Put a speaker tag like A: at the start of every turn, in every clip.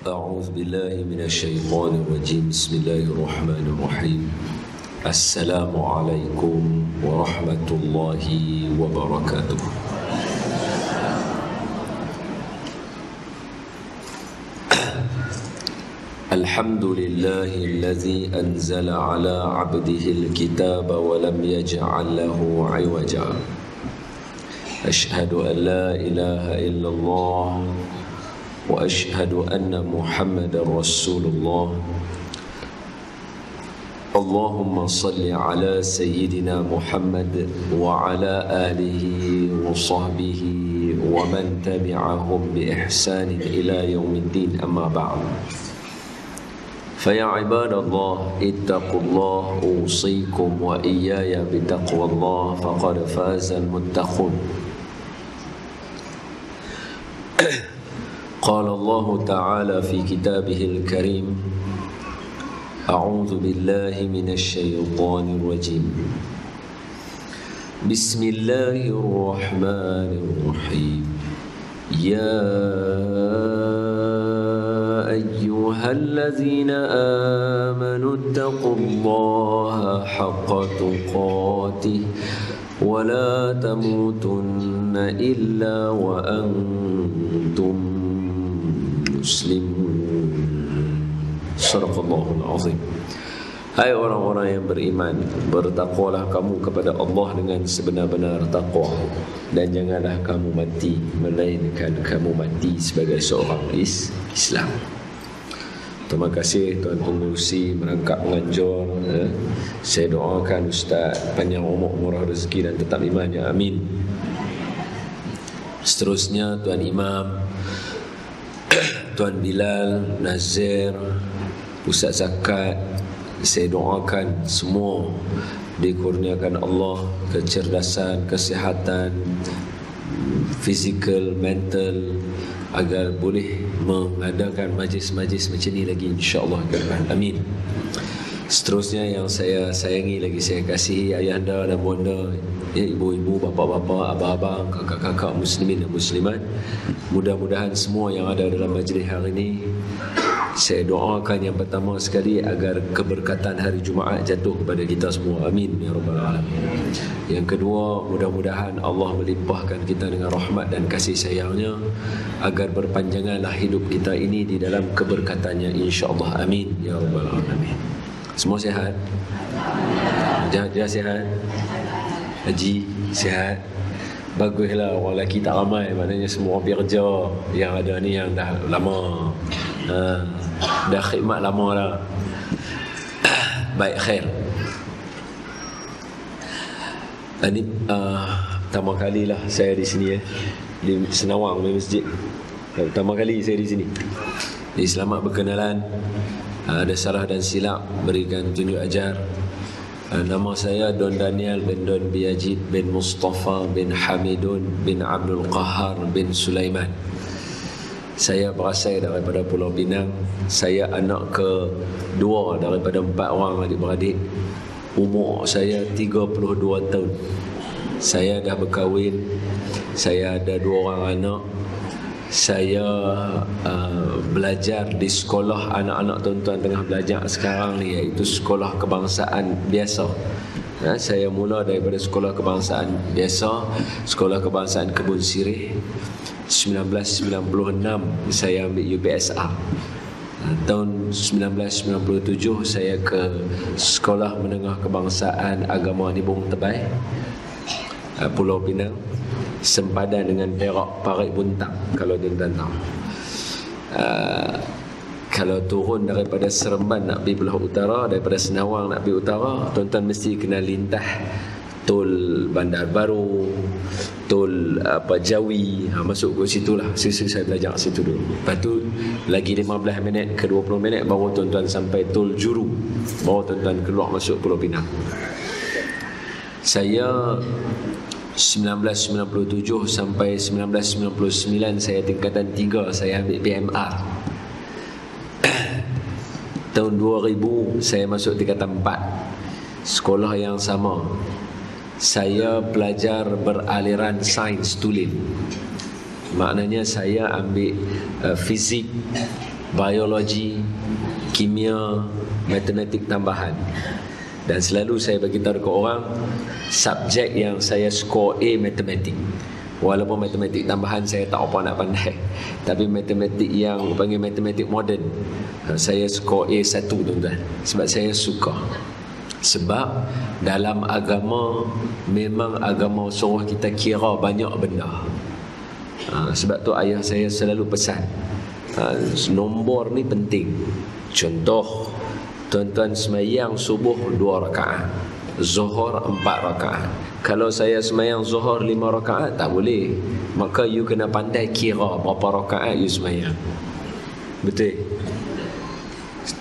A: أعوذ بالله من الشيطان الرجيم. بسم الله الرحمن الرحيم. السلام عليكم ورحمة الله وبركاته. الحمد لله الذي أنزل على عبده الكتاب ولم يجعل له عوجا. أشهد أن لا إله إلا الله وأشهد أن محمد رسول الله. اللهم صل على سيدنا محمد وعلى آله وصحبه ومن تبعهم بإحسان إلى يوم الدين. أما بعد، فيا عباد الله اتقوا الله، أوصيكم وإياي بتقوى الله، فقد فاز المتقون. قال الله تعالى في كتابه الكريم: أعوذ بالله من الشيطان الرجيم. بسم الله الرحمن الرحيم. يا أيها الذين آمنوا اتقوا الله حق تقاته ولا تموتن إلا وأنتم muslimun. Sadaqallahul azim. Hai orang-orang yang beriman, bertakwalah kamu kepada Allah dengan sebenar-benar takwa, dan janganlah kamu mati melainkan kamu mati sebagai seorang Islam. Terima kasih Tuan Pengurusi merangkap menganjur. Saya doakan Ustaz panjang umur, murah rezeki dan tetap imannya, amin. Seterusnya Tuan Imam, Tuan Bilal, Nazir, Ustaz Zakat, saya doakan semua dikurniakan Allah kecerdasan, kesihatan fizikal, mental, agar boleh mengadakan majlis-majlis macam ni lagi, insya-Allah ke depan, amin. Seterusnya yang saya sayangi lagi saya kasihi ayahanda dan bonda, ya, ibu-ibu, bapa-bapa, abang-abang, kakak-kakak muslimin dan muslimat. Mudah-mudahan semua yang ada dalam majlis hari ini, saya doakan yang pertama sekali agar keberkatan hari Jumaat jatuh kepada kita semua, amin ya rabbal alamin. Yang kedua, mudah-mudahan Allah melimpahkan kita dengan rahmat dan kasih sayangnya, agar berpanjanganlah hidup kita ini di dalam keberkatannya, insya-Allah, amin ya rabbal alamin. Semua sihat? Dia sihat? Haji sihat? Baguslah, orang lelaki tak ramai, maknanya semua orang bekerja. Yang ada ni yang dah lama, dah khidmat lama dah. Baik, khair. Ini pertama kali lah saya di sini, di Senawang, di masjid. Pertama kali saya di sini. Jadi selamat berkenalan. Ada salah dan silap berikan tunjuk ajar. Nama saya Don Daniel bin Don Biyajid bin Mustafa bin Hamidun bin Abdul Qahar bin Sulaiman. Saya berasal daripada Pulau Pinang. Saya anak kedua daripada 4 orang adik-beradik. Umur saya 32 tahun. Saya dah berkahwin. Saya ada 2 orang anak. Saya belajar di sekolah anak-anak tuan-tuan tengah belajar sekarang ni, iaitu sekolah kebangsaan biasa. Saya mula daripada sekolah kebangsaan biasa, sekolah kebangsaan Kebun Sirih. 1996 saya ambil UPSR. Tahun 1997 saya ke Sekolah Menengah Kebangsaan Agama Nibong Tebai, Pulau Pinang, sempadan dengan Perak Parit Buntang, kalau tuan-tuan tahu. Kalau turun daripada Seremban nak pergi belah utara, daripada Senawang nak pergi utara, tuan-tuan mesti kena lintah tol Bandar Baru, tol Jawi, masuk ke situ lah. Saya belajar situ dulu. Lepas tu lagi 15 minit ke 20 minit baru tuan-tuan sampai tol Juru, baru tuan-tuan keluar masuk Pulau Pinang. Saya 1997 sampai 1999 saya tingkatan 3, saya ambil PMR. Tahun 2000 saya masuk tingkatan 4, sekolah yang sama. Saya pelajar beraliran sains tulen. Maknanya saya ambil fizik biologi, kimia, matematik tambahan. Dan selalu saya beritahu ke orang, subjek yang saya skor A matematik. Walaupun matematik tambahan saya tak apa nak pandai, tapi matematik yang panggil matematik moden, saya skor A1 tuan-tuan. Sebab saya suka. Sebab dalam agama, memang agama suruh kita kira banyak benda. Sebab tu ayah saya selalu pesan, nombor ni penting. Contoh, tuan-tuan semayang subuh 2 rakaat, zuhur 4 rakaat. Kalau saya semayang zuhur 5 rakaat, tak boleh. Maka you kena pandai kira berapa rakaat you semayang. Betul?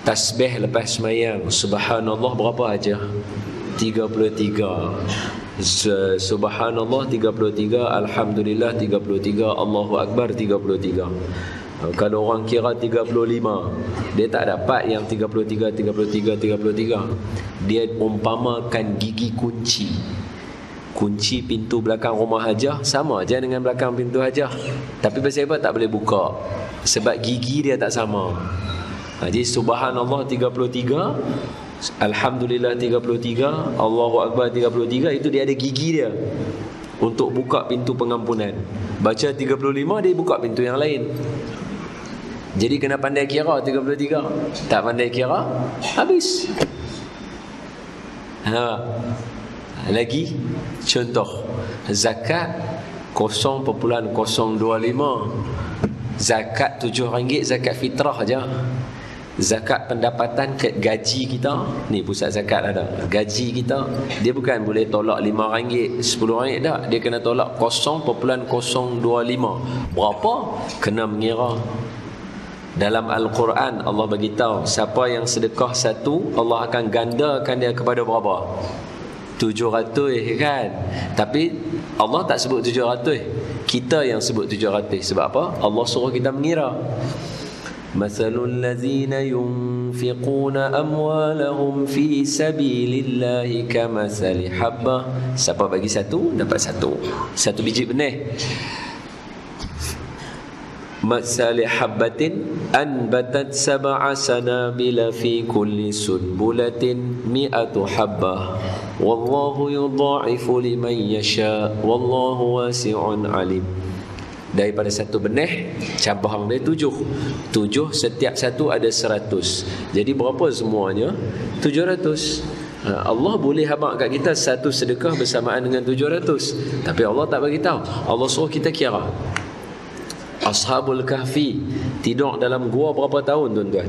A: Tasbih lepas semayang, subhanallah berapa aja? 33. Subhanallah 33, alhamdulillah 33, Allahu akbar 33. Kalau orang kira 35, dia tak dapat yang 33. Dia umpamakan gigi kunci. Kunci pintu belakang rumah hajah sama aja dengan belakang pintu hajah. Tapi pasal apa tak boleh buka? Sebab gigi dia tak sama. Jadi subhanallah 33, alhamdulillah 33, Allahu akbar 33, itu dia ada gigi dia untuk buka pintu pengampunan. Baca 35, dia buka pintu yang lain. Jadi kena pandai kira 33. Tak pandai kira, habis. Lagi contoh, zakat 0.025. Zakat RM7, zakat fitrah aja. Zakat pendapatan ke gaji kita, ni pusat zakat ada. Gaji kita, dia bukan boleh tolak RM5, RM10 tak. Dia kena tolak 0.025. Berapa? Kena mengira. Dalam Al-Quran Allah beritahu, siapa yang sedekah satu, Allah akan gandakan dia kepada berapa? 700 kan. Tapi Allah tak sebut 700, kita yang sebut 700. Sebab apa? Allah suruh kita mengira. Mathalul ladzina yunfiquna amwalahum fi sabilillahi kamathali habbah. Siapa bagi satu, dapat satu biji benih. Mathali habbatin anbatat sab'a sanabila fi kulli sunbulatin mi'atu habbah wallahu yudha'ifu liman yasha wallahu wasi'un alim. Daripada satu benih, cabang dia 7, setiap satu ada 100. Jadi berapa semuanya? 700. Allah boleh habaq kat kita satu sedekah bersamaan dengan 700. Tapi Allah tak bagi tahu. Allah suruh kita kira. Ashabul Kahfi tidur dalam gua berapa tahun tuan-tuan?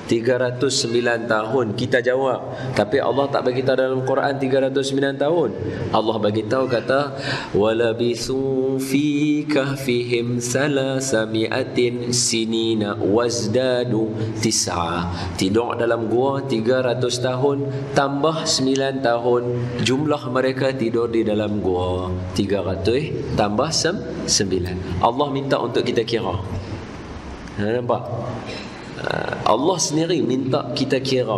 A: 309 tahun. Kita jawab, tapi Allah tak bagi tahu dalam Quran 309 tahun. Allah bagi tahu kata walabithu fi kahfihim salasami'atin sinina wazdadu tis'a. Tidur dalam gua 300 tahun tambah 9 tahun. Jumlah mereka tidur di dalam gua 300 tambah 9. Allah minta untuk kita kira. Nampak? Allah sendiri minta kita kira.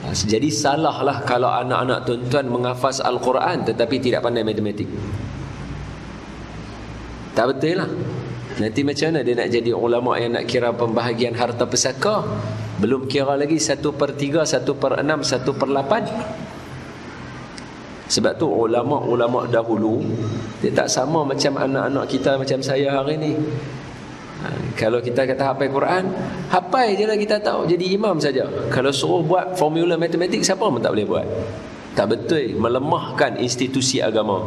A: Jadi salahlah kalau anak-anak tuan-tuan menghafaz Al-Quran tetapi tidak pandai matematik. Tak betul lah. Nanti macam mana dia nak jadi ulama yang nak kira pembahagian harta pusaka? Belum kira lagi 1/3, 1/6, 1/8. Sebab tu ulama-ulama dahulu dia tak sama macam anak-anak kita macam saya hari ni. Kalau kita kata hafal Quran, hafal je lah kita tahu, jadi imam saja. Kalau suruh buat formula matematik, siapa pun tak boleh buat. Tak betul, melemahkan institusi agama.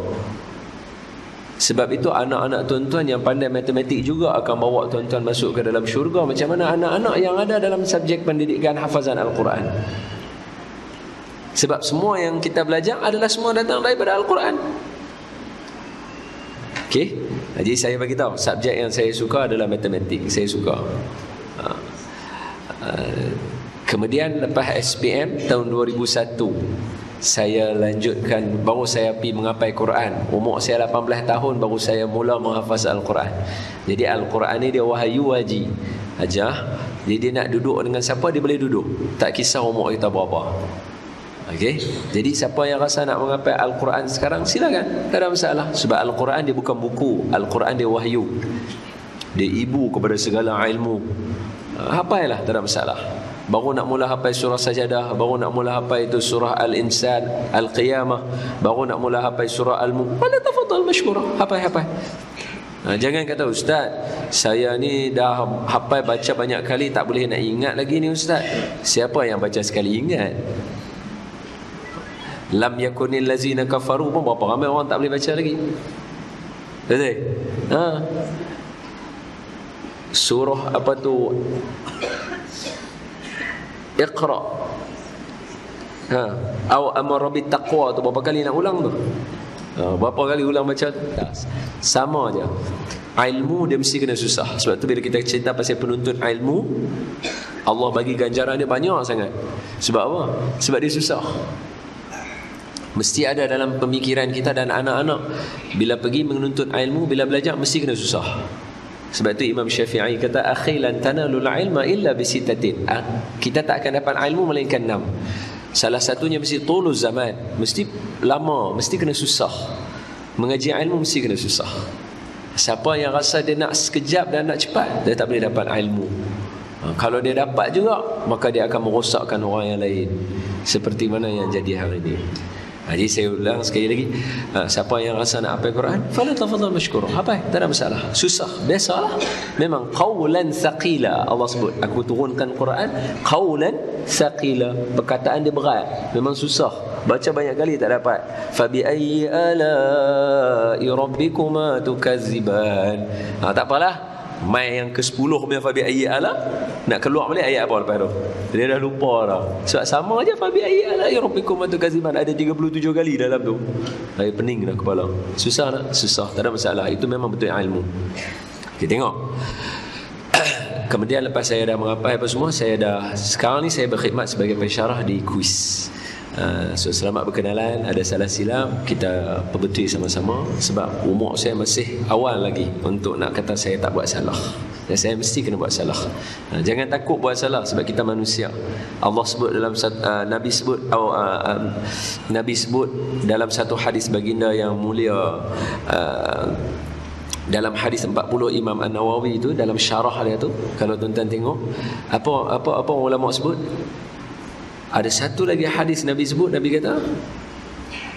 A: Sebab itu anak-anak tuan-tuan yang pandai matematik juga akan bawa tuan-tuan masuk ke dalam syurga. Macam mana anak-anak yang ada dalam subjek pendidikan hafazan Al-Quran. Sebab semua yang kita belajar adalah semua datang daripada Al-Quran. Okey. Jadi saya bagi tahu, subjek yang saya suka adalah matematik. Saya suka. Kemudian lepas SPM tahun 2001, saya lanjutkan, baru saya pergi mengapai Quran. Umur saya 18 tahun baru saya mula menghafaz Al-Quran. Jadi Al-Quran ni dia wahyu waji aja. Jadi dia nak duduk dengan siapa dia boleh duduk. Tak kisah umur kita berapa. Okey. Jadi siapa yang rasa nak mengapai Al-Quran sekarang, silakan, tak ada masalah. Sebab Al-Quran dia bukan buku, Al-Quran dia wahyu. dia ibu kepada segala ilmu. Hafailah, tak ada masalah. Baru nak mula hafal surah Sajadah, baru nak mula hafal itu surah Al-Insan, Al-Qiyamah, baru nak mula hafal surah Al-Mulk. Pada tafadhal mashkura, hafal. Jangan kata, ustaz, saya ni dah hafal baca banyak kali, tak boleh nak ingat lagi ni ustaz. Siapa yang baca sekali ingat? Lam yakunil lazina kafaru pun berapa ramai orang tak boleh baca lagi. Betul? Surah apa tu? Iqra. Aw amara bit taqwa tu berapa kali nak ulang tu? Berapa kali ulang baca tu? Sama aja. Ilmu dia mesti kena susah. Sebab tu bila kita cerita pasal penuntut ilmu, Allah bagi ganjaran dia banyak sangat. Sebab apa? Sebab dia susah. Mesti ada dalam pemikiran kita dan anak-anak, bila pergi menuntut ilmu, bila belajar mesti kena susah. Sebab tu Imam Syafi'i kata, akhi lan tanalul ilma illa bisittatin. Kita tak akan dapat ilmu melainkan 6. Salah satunya mesti tuluz zaman, mesti lama, mesti kena susah. Mengaji ilmu mesti kena susah. Siapa yang rasa dia nak sekejap dan nak cepat, dia tak boleh dapat ilmu. Kalau dia dapat juga, maka dia akan merosakkan orang yang lain, seperti mana yang jadi hari ini. Jadi saya ulang sekali lagi, siapa yang rasa nak hafal Quran, fala tafadhal mashkura. Hafal, tak ada masalah. Susah, biasalah. Memang qaulan thaqila Allah sebut. Aku turunkan Quran qaulan thaqila. Perkataan dia berat, memang susah. Baca banyak kali tak dapat. Fa bi ayyi ala'i rabbikuma tukazziban. Tak apalah. Mai yang ke-10 punya fa bi ayyi ala, nak keluar balik ayat apa lepas tu? Dia dah lupa dah. Sebab sama aja fa bi ayyi ala rabbikum tukaziban, ada 37 kali dalam tu. Saya pening dah kepala. Susah tak? Susah, tak ada masalah. Itu memang betul ilmu. Kita tengok. Kemudian lepas saya dah menghafal apa semua, sekarang ni saya berkhidmat sebagai pensyarah di kuis. So selamat berkenalan. Ada salah silap, kita perbetuli sama-sama. Sebab umur saya masih awal lagi untuk nak kata saya tak buat salah. Dan saya mesti kena buat salah. Jangan takut buat salah, sebab kita manusia. Allah sebut dalam Nabi sebut dalam satu hadis baginda yang mulia, dalam hadis 40 Imam An-Nawawi itu, dalam syarah dia tu, kalau tuan-tuan tengok apa ulama sebut. Ada satu lagi hadis Nabi sebut, Nabi kata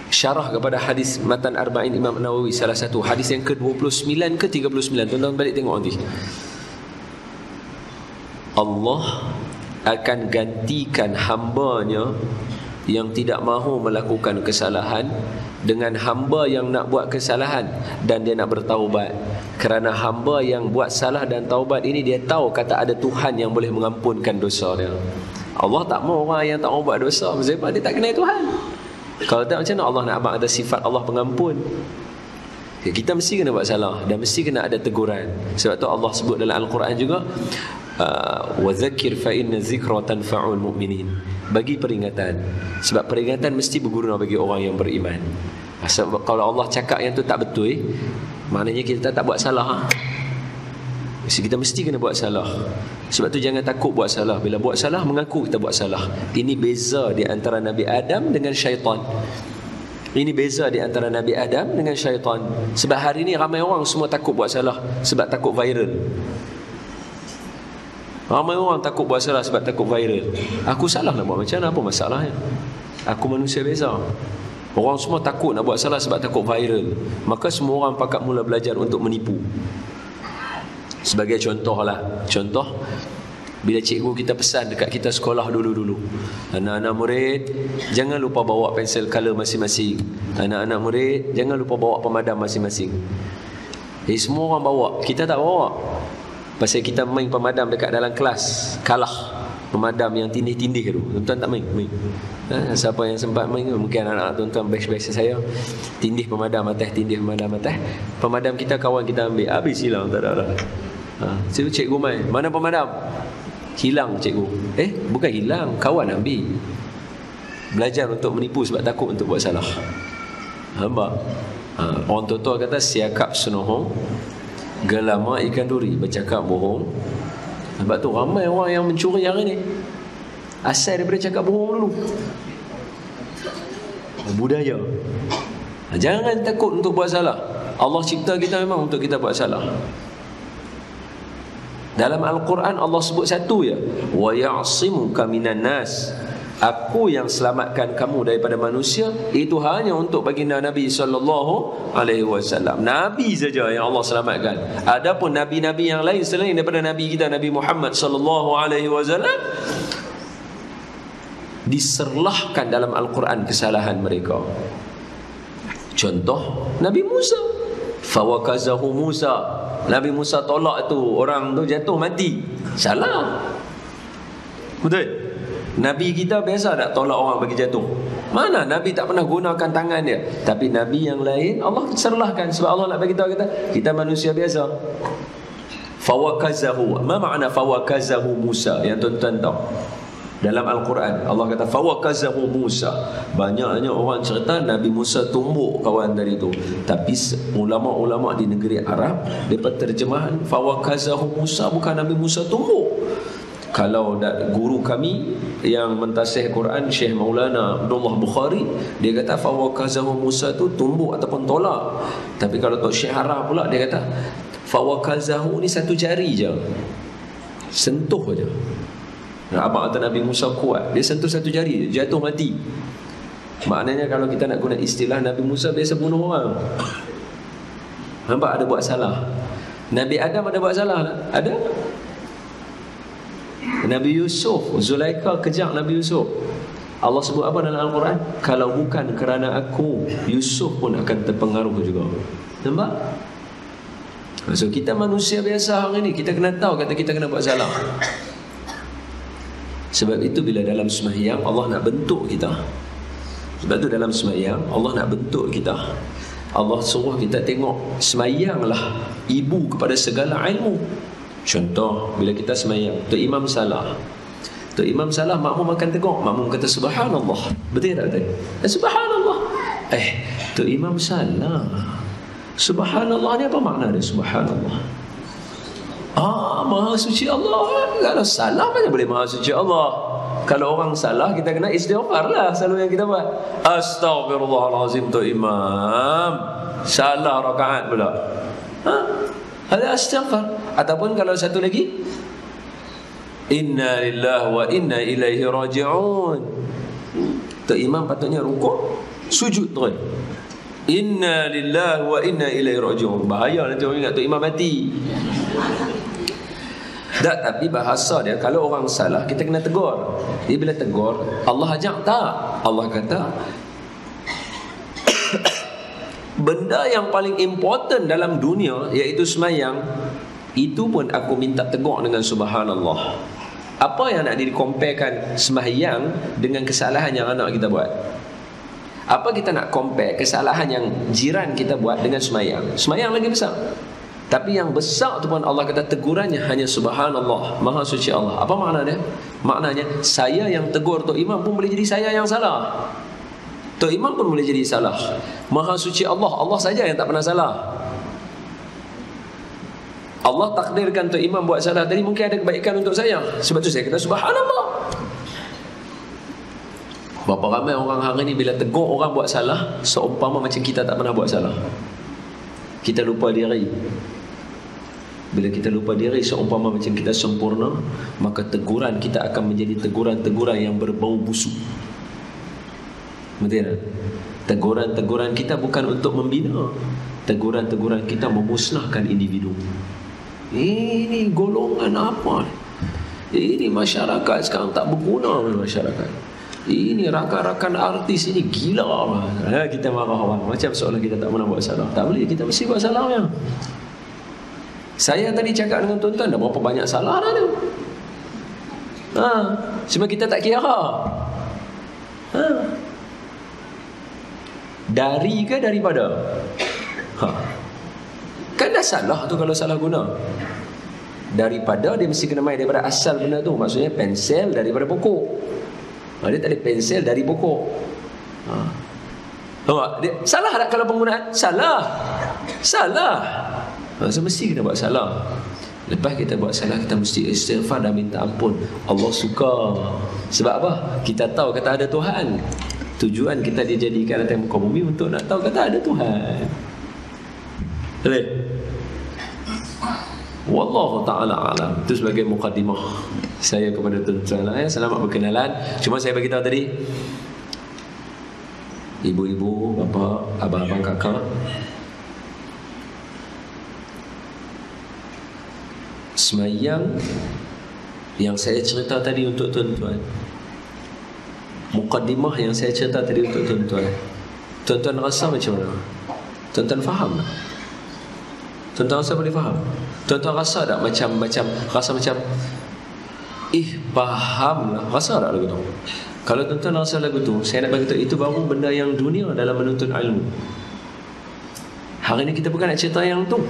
A: syarah kepada hadis Matan Arba'in Imam Nawawi, salah satu hadis yang ke-29 ke 39. Tuan-tuan balik tengok nanti. Allah akan gantikan hambanya yang tidak mahu melakukan kesalahan dengan hamba yang nak buat kesalahan dan dia nak bertaubat. Kerana hamba yang buat salah dan taubat ini, dia tahu kata ada Tuhan yang boleh mengampunkan dosa dia. Allah tak mau orang yang tak mau buat dosa, sebab dia tak kenal Tuhan. Kalau tak, macam mana Allah nak abang ada sifat Allah pengampun? Kita mesti kena buat salah dan mesti kena ada teguran. Sebab tu Allah sebut dalam Al-Quran juga, wa dzakir fa inna dzikra tanfa'ul mu'minin. Bagi peringatan, sebab peringatan mesti berguna bagi orang yang beriman. Sebab kalau Allah cakap yang tu tak betul, maknanya kita tak buat salah. Kita mesti kena buat salah. Sebab tu jangan takut buat salah. Bila buat salah, mengaku kita buat salah. Ini beza di antara Nabi Adam dengan syaitan. Ini beza di antara Nabi Adam dengan syaitan. Sebab hari ni ramai orang semua takut buat salah sebab takut viral. Ramai orang takut buat salah sebab takut viral. Aku salah nak buat macam mana? Apa masalahnya? Aku manusia biasa. Orang semua takut nak buat salah sebab takut viral. Maka semua orang pakat mula belajar untuk menipu. Sebagai contoh lah, bila cikgu kita pesan dekat kita sekolah dulu-dulu, anak-anak murid jangan lupa bawa pensel color masing-masing. Anak-anak murid jangan lupa bawa pemadam masing-masing. Semua orang bawa, kita tak bawa. Pasal kita main pemadam dekat dalam kelas, kalah pemadam yang tindih-tindih tu. Tuan-tuan tak main? Siapa yang sempat main? Mungkin anak-anak tuan-tuan batch-batch saya tindih pemadam atas. Pemadam kita kawan kita ambil, habis hilang, tak ada. Cikgu main, mana pemadam? Hilang cikgu. Bukan hilang, kawan ambil. Belajar untuk menipu sebab takut untuk buat salah. Hamba. Orang tua-tua kata siakap senohong, gelama ikan duri, bercakap bohong. Sebab tu ramai orang yang mencuri hari ni asal daripada cakap bohong dulu. Budaya. Jangan takut untuk buat salah. Allah cipta kita memang untuk kita buat salah. Dalam Al-Quran Allah sebut satu ya, wa ya'simuka minan nas, aku yang selamatkan kamu daripada manusia. Itu hanya untuk baginda Nabi sallallahu alaihi wasallam. Nabi saja yang Allah selamatkan. Adapun nabi-nabi yang lain selain daripada nabi kita Nabi Muhammad sallallahu alaihi wasallam, diserlahkan dalam Al-Quran kesalahan mereka. Contoh Nabi Musa, fawakazahu Musa, Nabi Musa tolak tu orang tu jatuh mati, salah. Betul? Nabi kita biasa tak tolak orang bagi jatuh? Mana Nabi tak pernah gunakan tangan dia. Tapi Nabi yang lain Allah serlahkan. Sebab Allah nak bagi tahu kita manusia biasa. Fawakazahu, apa makna fawakazahu Musa yang tuan-tuan tahu? Dalam Al-Quran Allah kata fawakazahu Musa. Banyaknya orang cerita Nabi Musa tumbuk kawan tadi tu. Tapi ulama-ulama di negeri Arab, dapat terjemahan fawakazahu Musa bukan Nabi Musa tumbuk. Kalau guru kami yang mentasih Quran, Syekh Maulana Abdullah Bukhari, dia kata fawakazahu Musa tu tumbuk ataupun tolak. Tapi kalau Tok Syekh Harah pula dia kata fawakazahu ni satu jari je, sentuh je. Abang kata Nabi Musa kuat, dia sentuh satu jari, jatuh mati. Maknanya kalau kita nak guna istilah, Nabi Musa biasa bunuh orang. Nampak ada buat salah. Nabi Adam ada buat salah tak? Ada. Nabi Yusuf, Zulaikha kejar Nabi Yusuf. Allah sebut apa dalam Al-Quran? Kalau bukan kerana aku, Yusuf pun akan terpengaruh juga. Nampak? So kita manusia biasa hari ni, kita kena tahu kata kita kena buat salah. Sebab itu bila dalam sembahyang Allah nak bentuk kita. Sebab itu dalam sembahyang Allah nak bentuk kita. Allah suruh kita tengok, sembahyanglah ibu kepada segala ilmu. Contoh bila kita sembahyang, Tok Imam salah. Tok Imam salah, makmum akan tegur. Makmum kata subhanallah. Betul tak betul? Subhanallah. Tok Imam salah. Subhanallah ni apa makna dia subhanallah? Maha suci Allah. Kalau salah mana boleh maha suci Allah? Kalau orang salah kita kena istighfar lah selalu yang kita buat. Astaghfirullahalazim Tok Imam salah rakaat pula. Ada istighfar. Ataupun kalau satu lagi, inna lillahi wa inna ilaihi raji'un. Tok Imam patutnya rukuk, sujud terus. Inna lillahi wa inna ilaihi raji'un. Bahaya nanti orang ingat Tok Imam mati. Tak, tapi bahasa dia kalau orang salah kita kena tegur. Dia bila tegur, Allah ajak tak? Allah kata benda yang paling important dalam dunia iaitu sembahyang, itu pun aku minta tegur dengan subhanallah. Apa yang nak dikomparekan sembahyang dengan kesalahan yang anak kita buat? Apa kita nak compare kesalahan yang jiran kita buat dengan sembahyang? Sembahyang lagi besar. Tapi yang besar tu pun Allah kata tegurannya hanya subhanallah, maha suci Allah. Apa makna dia? Maknanya saya yang tegur Tok Imam pun boleh jadi saya yang salah. Tok Imam pun boleh jadi salah. Maha suci Allah, Allah saja yang tak pernah salah. Allah takdirkan Tok Imam buat salah tadi, mungkin ada kebaikan untuk saya. Sebab tu saya kata subhanallah. Berapa ramai orang hari ni bila tegur orang buat salah, seumpama macam kita tak pernah buat salah. Kita lupa diri. Bila kita lupa diri, seumpama macam kita sempurna, maka teguran kita akan menjadi teguran-teguran yang berbau busuk. Betul tak? Teguran-teguran kita bukan untuk membina. Teguran-teguran kita memusnahkan individu. Ini golongan apa? Ini masyarakat sekarang tak berguna masyarakat. Ini rakan-rakan artis ini gila. Kita marah orang macam seolah kita tak pernah buat salah. Tak boleh, kita mesti buat salah ya. Saya tadi cakap dengan tuan-tuan, dah berapa banyak salah dah tu. Cuma kita tak kira. Dari ke daripada? Kan dah salah tu kalau salah guna. Daripada dia mesti kena main daripada asal benda tu. Maksudnya pensel daripada pokok. Dia tak ada pensel dari pokok. Dia, salah tak kalau penggunaan? Salah. So mesti kita buat salah. Lepas kita buat salah, kita mesti istighfar dan minta ampun. Allah suka. Sebab apa? Kita tahu kata ada Tuhan. Tujuan kita dijadikan atas muka bumi untuk nak tahu kata ada Tuhan. Boleh? Wallahu ta'ala alam. Itu sebagai mukadimah saya kepada tuan-tuan. Selamat berkenalan. Cuma saya bagi tahu tadi, ibu-ibu, bapa, abang-abang, kakak, semayang yang saya cerita tadi untuk tuan-tuan, mukadimah yang saya cerita tadi untuk tuan-tuan, tuan-tuan rasa macam mana? Tuan-tuan faham tak? Tuan-tuan rasa boleh faham? Tuan-tuan rasa tak macam rasa macam faham lah? Rasa tak lagu tu? Kalau tuan-tuan rasa lagu tu, saya nak bagi tahu, itu baru benda yang dunia dalam menuntut ilmu. Hari ni kita bukan nak cerita yang tu.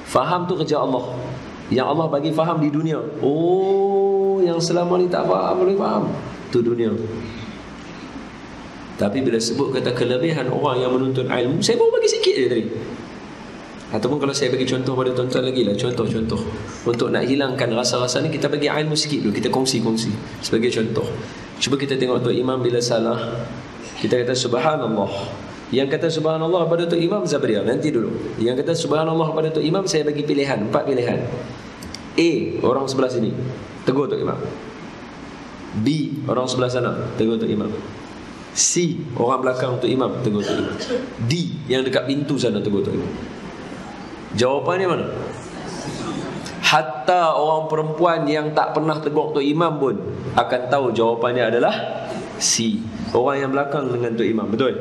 A: Faham tu kerja Allah. Yang Allah bagi faham di dunia. Oh, yang selama ni tak faham boleh faham. Tu dunia. Tapi bila sebut kata kelebihan orang yang menuntut ilmu, saya baru bagi sikit je tadi. Ataupun kalau saya bagi contoh pada tuan-tuan lagi lah, contoh-contoh untuk nak hilangkan rasa-rasa ni, kita bagi ilmu sikit dulu, kita kongsi-kongsi sebagai contoh. Cuba kita tengok Tok Imam bila salah, kita kata subhanallah. Yang kata subhanallah pada Tok Imam Zabria, nanti dulu. Yang kata subhanallah pada Tok Imam, saya bagi pilihan, 4 pilihan. A, orang sebelah sini, tegur Tok Imam. B, orang sebelah sana, tegur Tok Imam. C, orang belakang Tok Imam, tegur Tok Imam. D, yang dekat pintu sana, tegur Tok Imam. Jawapannya mana? Hatta orang perempuan yang tak pernah tegur Tok Imam pun akan tahu jawapannya adalah C. Orang yang belakang dengan Tok Imam. Betul?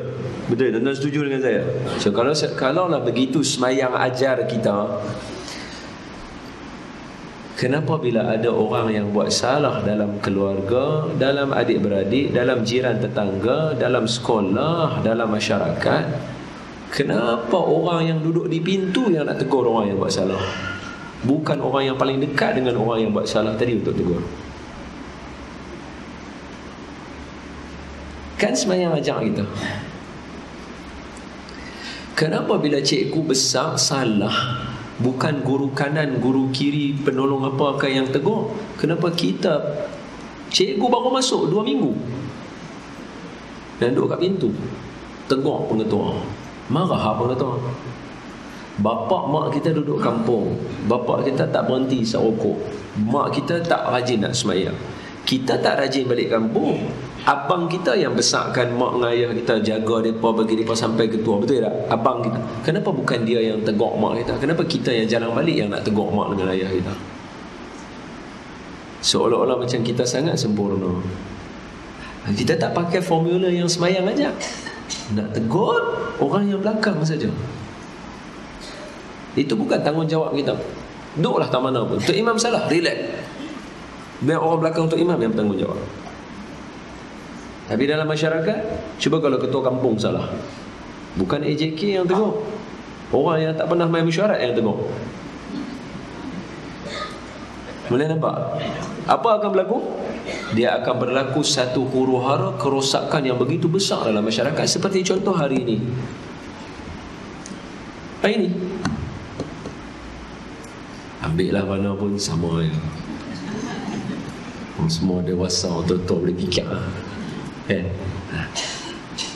A: Betul, tuan-tuan setuju dengan saya? So kalau lah begitu semayang ajar kita, kenapa bila ada orang yang buat salah dalam keluarga, dalam adik-beradik, dalam jiran tetangga, dalam sekolah, dalam masyarakat, kenapa orang yang duduk di pintu yang nak tegur orang yang buat salah, bukan orang yang paling dekat dengan orang yang buat salah tadi untuk tegur? Kan semayang ajar kita. Kenapa bila cikgu besar salah, bukan guru kanan, guru kiri, penolong apakah yang tegur? Kenapa kita, cikgu baru masuk 2 minggu dan duduk kat pintu, tegur pengetua, marah pengetua. Bapak mak kita duduk kampung, bapak kita tak berhenti isap rokok, mak kita tak rajin nak semayang, kita tak rajin balik kampung, abang kita yang besarkan mak dengan ayah kita, jaga mereka, bagi mereka sampai ketua. Betul tak? Abang kita. Kenapa bukan dia yang tegur mak kita? Kenapa kita yang jalan balik yang nak tegur mak dengan ayah kita? Seolah-olah macam kita sangat sempurna. Kita tak pakai formula yang semayang aja, nak tegur orang yang belakang saja. Itu bukan tanggungjawab kita. Duduklah tak mana pun, Tok Imam salah, relax, biar orang belakang Tok Imam yang bertanggungjawab. Tapi dalam masyarakat, cuba kalau ketua kampung salah, bukan AJK yang tegur, orang yang tak pernah main mesyuarat yang tegur. Boleh nampak? Apa akan berlaku? Dia akan berlaku satu huru-hara kerosakan yang begitu besar dalam masyarakat. Seperti contoh hari ini. Hari ini, ambillah mana pun sama je. Semua dewasa, tua-tua boleh fikir.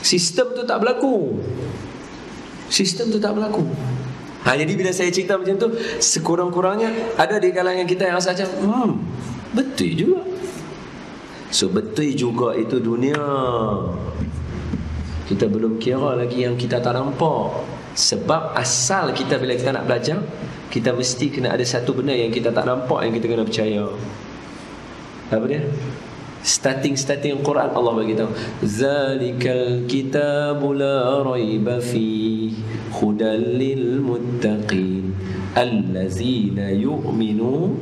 A: Sistem tu tak berlaku. Sistem tu tak berlaku. Jadi bila saya cerita macam tu, sekurang-kurangnya ada di kalangan kita yang rasa macam betul juga. So betul juga itu dunia. Kita belum kira lagi yang kita tak nampak. Sebab asal kita bila kita nak belajar, kita mesti kena ada satu benda yang kita tak nampak, yang kita kena percaya. Apa dia? Starting Quran Allah bagi tahu, zalikal kitabu la raiba fi hudal lil muttaqin allazina yu'minu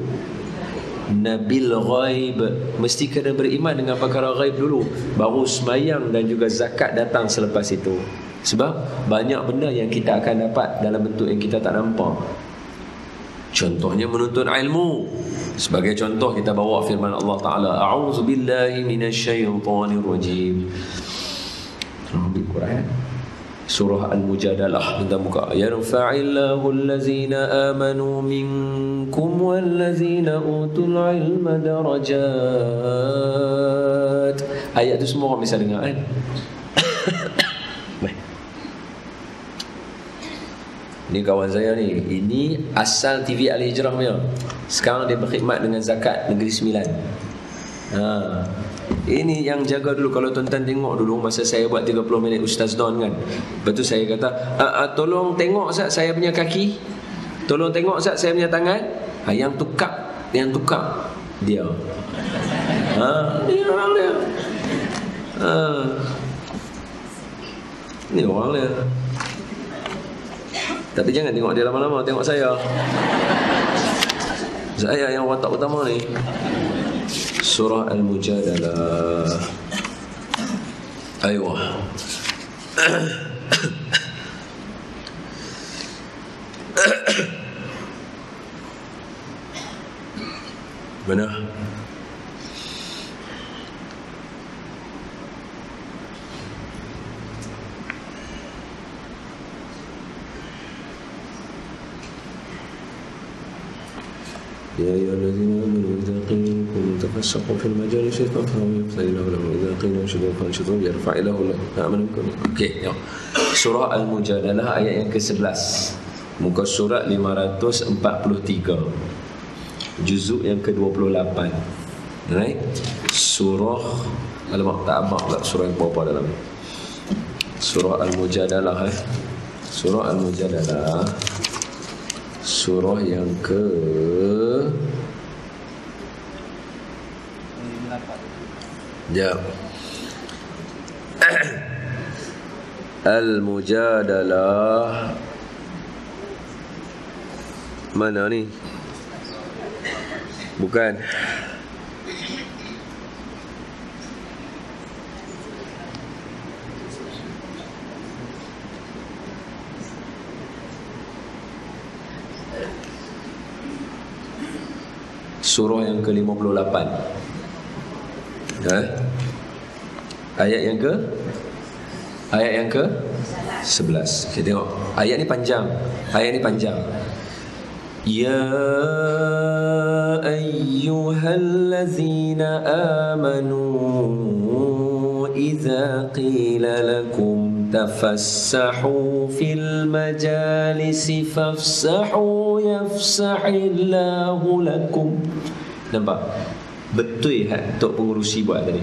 A: nabil ghaib. Mesti kena beriman dengan perkara ghaib dulu, baru sembahyang dan juga zakat datang selepas itu. Sebab banyak benda yang kita akan dapat dalam bentuk yang kita tak nampak. Contohnya menuntut ilmu. Sebagai contoh kita bawa firman Allah Ta'ala, a'udzu billahi minasyaitonir rajim. Ambil Quran Surah Al-Mujadalah, kita buka. Yarfa'illahu allazina amanu minkum wallazina utul ilma darajat. Ayat tu semua orang bisa dengar kan? Ni kawan saya ni, ini asal TV Al-Hijrah punya. Sekarang dia berkhidmat dengan Zakat Negeri Sembilan. Ini yang jaga dulu. Kalau tuan-tuan tengok dulu masa saya buat 30 minit Ustaz Don kan, lepas tu saya kata, tolong tengok Ustaz saya punya kaki, tolong tengok Ustaz saya punya tangan. Yang tukar dia. Ni orang dia. Ni orang dia. Tapi jangan tengok dia lama-lama, tengok saya. Saya yang watak utama ni. Surah Al-Mujadalah. Aywa. Mana? يا أيها الذين آمنوا إذا قيل لكم تفسحوا في المجالس فافسحوا يفسح الله لكم إذا قيل انشزوا فانشزوا يرفع الله الذين آمنوا منكم. Okey, ya. Surah Al-Mujadalah ayat yang ke-11. Muka surat 543. Juzuk yang ke-28. Right? Surah alamak tak abang pula surah yang berapa dalam ni. Surah Al-Mujadalah Surah Al-Mujadalah, surah yang ke Al-Mujadalah. Mana ni? Bukan. Surah yang ke-58. Ayat yang ke 11. Kita tengok. Ayat ni panjang. Ya ayyuhallazina amanu idza qila lakum tafassahu fil majalisi fafsahu yafsahillahu lakum. Nampak? Betul Tok Pengurusi buat tadi.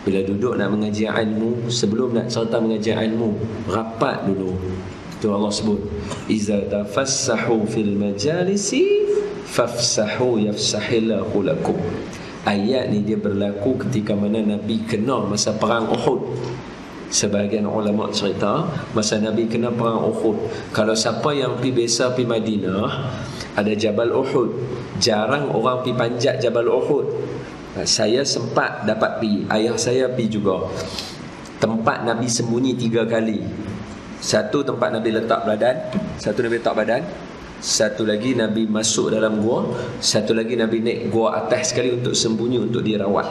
A: Bila duduk nak mengaji ilmu, sebelum nak serta mengaji ilmu, rapat dulu. Itu Allah sebut, iza tafassahu fil majalisi fafsahu yafsahillahu lakum. Ayat ni dia berlaku ketika mana Nabi kena masa perang Uhud. Sebahagian ulama cerita masa Nabi kena perang Uhud, kalau siapa yang biasa pergi Madinah, ada Jabal Uhud, jarang orang pergi panjat Jabal Uhud. Saya sempat dapat pergi, ayah saya pergi juga. Tempat Nabi sembunyi 3 kali. Satu tempat Nabi letak badan, satu Nabi letak badan, satu lagi Nabi masuk dalam gua, satu lagi Nabi naik gua atas sekali untuk sembunyi, untuk dirawat.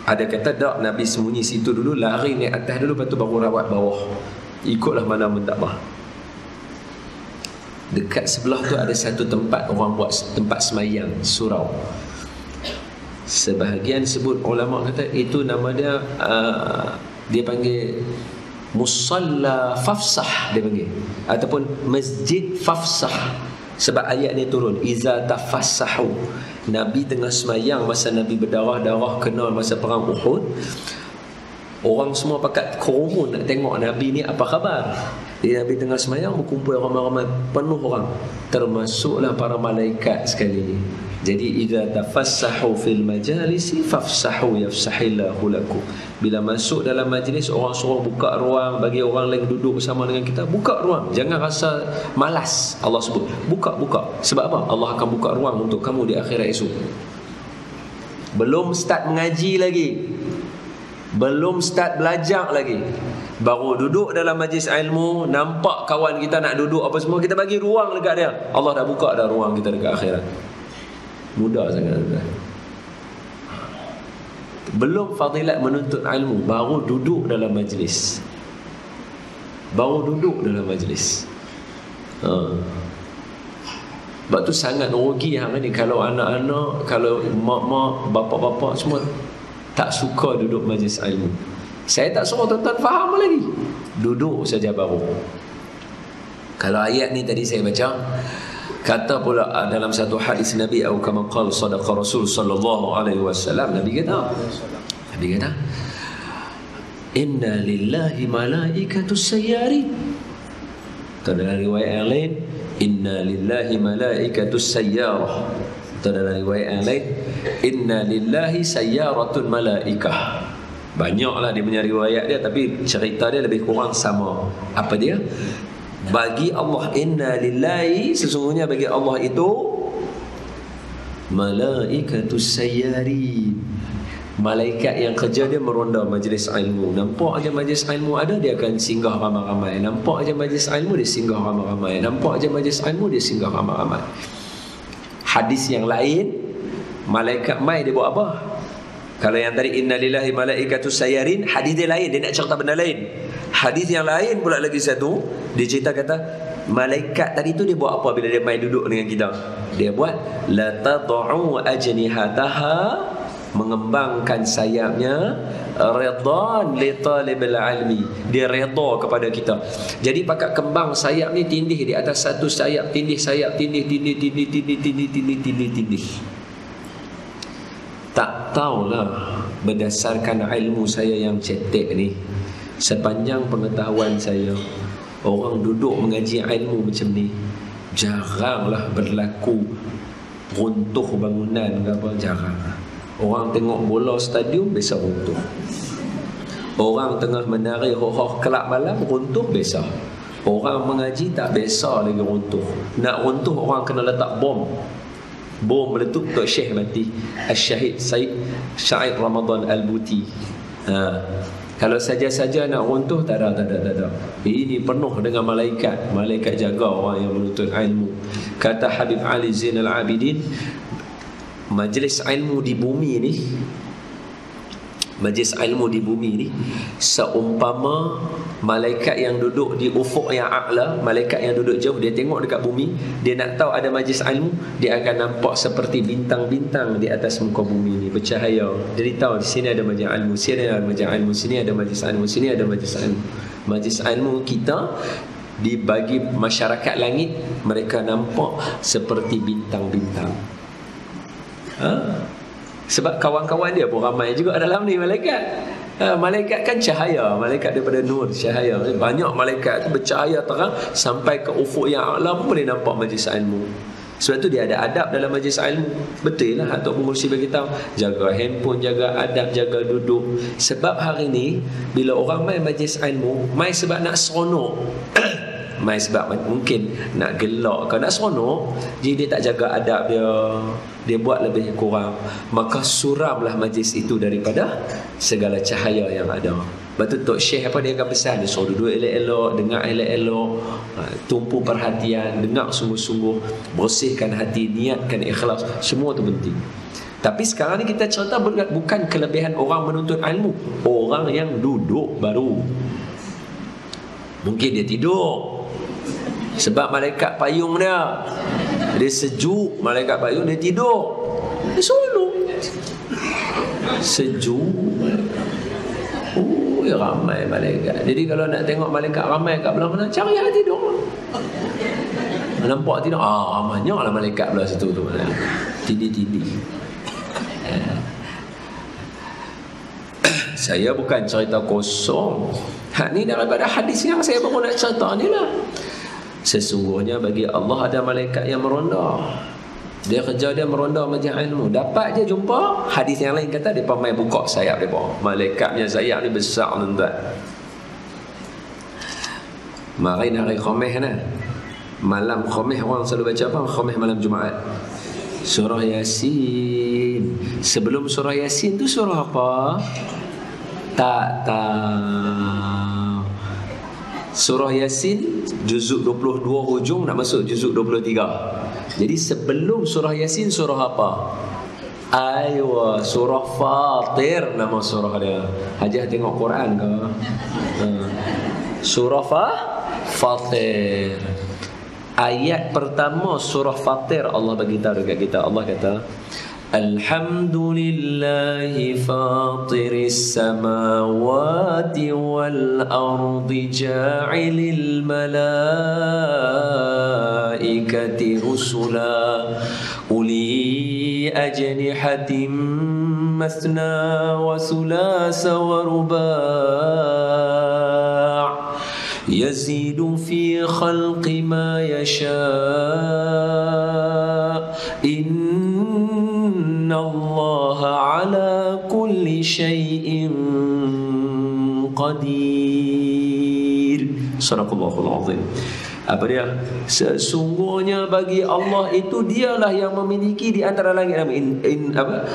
A: Ada kata tak, Nabi sembunyi situ dulu, lari naik atas dulu, lepas tu baru rawat bawah. Ikutlah mana mentadbah. Dekat sebelah tu ada satu tempat orang buat tempat semayang, surau. Sebahagian sebut ulama kata itu nama dia dia panggil Musalla Fafsah, dia panggil, ataupun Masjid Fafsah. Sebab ayat ni turun, iza tafassahu. Nabi tengah semayang masa Nabi berdarah-darah kena masa perang Uhud. Orang semua pakat kerumun nak tengok Nabi ni apa khabar. Jadi Nabi tengah semayang, berkumpul ramai-ramai, penuh orang, termasuklah para malaikat sekali. Jadi idza tafassahu fil majalisi fafsahu yafsahillahu lakum. Bila masuk dalam majlis, orang suruh buka ruang bagi orang lain duduk bersama dengan kita. Buka ruang, jangan rasa malas. Allah sebut buka. Sebab apa? Allah akan buka ruang untuk kamu di akhirat esok. Belum start mengaji lagi, belum start belajar lagi, baru duduk dalam majlis ilmu, nampak kawan kita nak duduk apa semua, kita bagi ruang dekat dia. Allah dah buka dah ruang kita dekat akhirat. Mudah sangat. Belum fadilat menuntut ilmu, baru duduk dalam majlis. Sebab tu sangat rugi hari ni kalau anak-anak, kalau mak-mak, bapa-bapa semua tak suka duduk majlis ilmu. Saya tak suruh tuan-tuan faham lagi, duduk saja baru. Kalau ayat ni tadi saya baca, kata pula dalam satu hadis Nabi, atau kama qala sadaqa Rasul sallallahu alaihi wasallam, Nabi kata, inna lillahi malaikatus sayyari. Dalam riwayat yang lain, inna lillahi malaikatus sayyarah. Dalam riwayat yang lain, inna lillahi sayyaratun malaikah. Banyaklah dia punya riwayat dia, tapi cerita dia lebih kurang sama. Apa dia? Bagi Allah, inna lillahi, sesungguhnya bagi Allah itu malaikatus sayyari, malaikat yang kerja dia meronda majlis ilmu. Nampak aja majlis ilmu ada, dia akan singgah ramai-ramai. Nampak aja majlis ilmu, dia singgah ramai-ramai. Nampak aja majlis ilmu, dia singgah ramai-ramai. Hadis yang lain, malaikat mai dia buat apa? Kalau yang tadi inna lillahi malaikatus sayyarin, hadis dia lain, dia nak cerita benda lain. Hadis yang lain pula lagi satu, dia cerita kata malaikat tadi tu dia buat apa bila dia mai duduk dengan kita? Dia buat la tad'u ajnihataha, mengembangkan sayapnya, ridan li talibil ilmi, dia redha kepada kita. Jadi pakat kembang sayap ni tindih di atas satu sayap, tindih sayap, tindih. Tak tahulah, berdasarkan ilmu saya yang cetek ni, sepanjang pengetahuan saya, orang duduk mengaji ilmu macam ni jaranglah berlaku runtuh bangunan ke apa, jarang. Orang tengok bola stadium biasa runtuh. Orang tengah menari hoh-hoh kelab malam runtuh biasa. Orang mengaji tak biasa lagi runtuh. Nak runtuh orang kena letak bom. Bom meletup, Tok Syekh mati. Al-Syahid Syahid Ramadan Al-Buti. Kalau saja-saja nak runtuh, tak ada. Ini penuh dengan malaikat. Malaikat jaga orang yang menuntut ilmu. Kata Habib Ali Zainal Abidin, majlis ilmu di bumi ni, majlis ilmu di bumi ni seumpama malaikat yang duduk di ufuk yang a'la, malaikat yang duduk jauh, dia tengok dekat bumi, dia nak tahu ada majlis ilmu, dia akan nampak seperti bintang-bintang di atas muka bumi ni bercahaya. Jadi tahu di sini ada majlis ilmu, sini ada majlis ilmu, sini ada majlis ilmu, sini ada majlis ilmu. Majlis ilmu kita dibagi masyarakat langit, mereka nampak seperti bintang-bintang. Sebab kawan-kawan dia pun ramai juga dalam ni malaikat. Malaikat kan cahaya, malaikat daripada nur, cahaya. Banyak malaikat tu bercahaya terang sampai ke ufuk yang a'la pun boleh nampak majlis ilmu. Sebab tu dia ada adab dalam majlis ilmu. Betul lah Tok Pengursi bagi tahu, jaga handphone, jaga adab, jaga duduk. Sebab hari ni bila orang main majlis ilmu, main sebab nak seronok. Main sebab mungkin nak gelak ke nak seronok, jadi dia tak jaga adab dia buat lebih kurang, maka suramlah majlis itu daripada segala cahaya yang ada. Lepas tu Tok Syekh apa dia akan pesan, dia suruh duduk elok-elok, dengar elok-elok, tumpu perhatian, dengar sungguh-sungguh, bersihkan hati, niatkan ikhlas, semua tu penting. Tapi sekarang ni kita cerita bukan kelebihan orang menuntut ilmu, orang yang duduk baru. Mungkin dia tidur sebab malaikat payung dia sejuk, malaikat payung dia tidur, dia solong sejuk. Ramai malaikat. Jadi kalau nak tengok malaikat ramai kat belah mana, cari yang tidur. Nampak tidur, banyaklah malaikat belah situ tu, tidi-tidi. Saya bukan cerita kosong. Ni daripada hadis yang saya baru nak cerita ni lah. Sesungguhnya bagi Allah ada malaikat yang meronda. Dia kerja dia meronda majlis ilmu. Dapat je jumpa hadis yang lain kata depa mai buka sayap depa. Malaikatnya sayap ni besar tuan-tuan. Mari hari Khamis ni. Malam Khamis orang selalu baca apa? Khamis malam Jumaat. Surah Yasin. Sebelum surah Yasin tu surah apa? Tak tahu. Surah Yasin juzuk 22 hujung nak masuk juzuk 23. Jadi sebelum surah Yasin surah apa? Aywa, surah Fatir nama surah dia. Hajah tengok Quran ke? Surah Fatir. Ayat pertama surah Fatir Allah bagi tahu dekat kita. Allah kata, Alhamdulillahi fatiris samawati wal ardi ja'ilil malaikati rusula uli ajnihatim mathna wa sulasa wa ruba' yazidu fi khalqi ma yasha' Inna Allah ala kulli syai'in qadir. Sadaqallahul azim. Apa dia? Sesungguhnya bagi Allah itu dialah yang memiliki di antara langit dan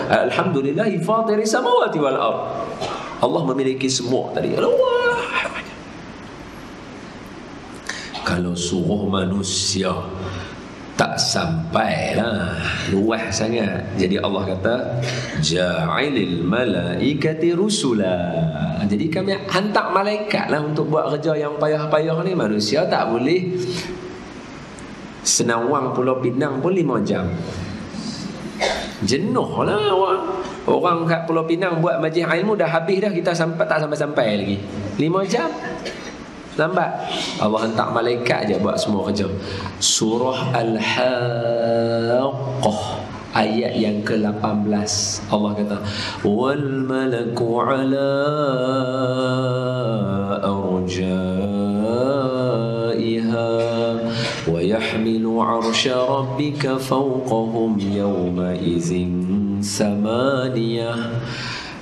A: Alhamdulillahi fatiris samawati wal ard. Allah memiliki semua tadi. Allah. Kalau suruh manusia tak sampai lah, luas sangat. Jadi Allah kata ja'ilil malaikati rusula. Jadi kami hantar malaikat lah untuk buat kerja yang payah-payah ni. Manusia tak boleh. Senawang Pulau Pinang pun 5 jam. Jenuh lah orang kat Pulau Pinang buat majlis ilmu dah habis dah, kita tak sampai-sampai lagi 5 jam. Lambat. Allah hantar malaikat je buat semua kerja. Surah Al-Haqqah ayat yang ke-18 Allah kata wal malaku ala arjaiha wa yahmilu arsya rabbika fawqahum yawma izin samaniyah.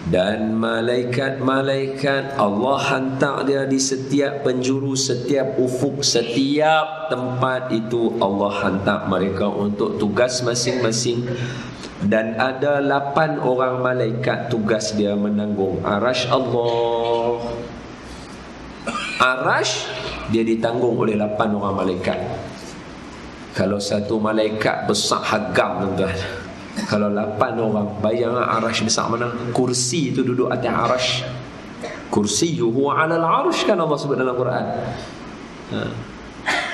A: Dan malaikat-malaikat Allah hantar dia di setiap penjuru, setiap ufuk, setiap tempat itu Allah hantar mereka untuk tugas masing-masing. Dan ada 8 orang malaikat tugas dia menanggung arash Allah. Arash dia ditanggung oleh 8 orang malaikat. Kalau satu malaikat besar hagam, tuan-tuan. Kalau 8 orang, bayang arash besar mana? Kursi itu duduk atas arash. Kursiyuhu 'alal 'arsy kan Allah sebut dalam Quran.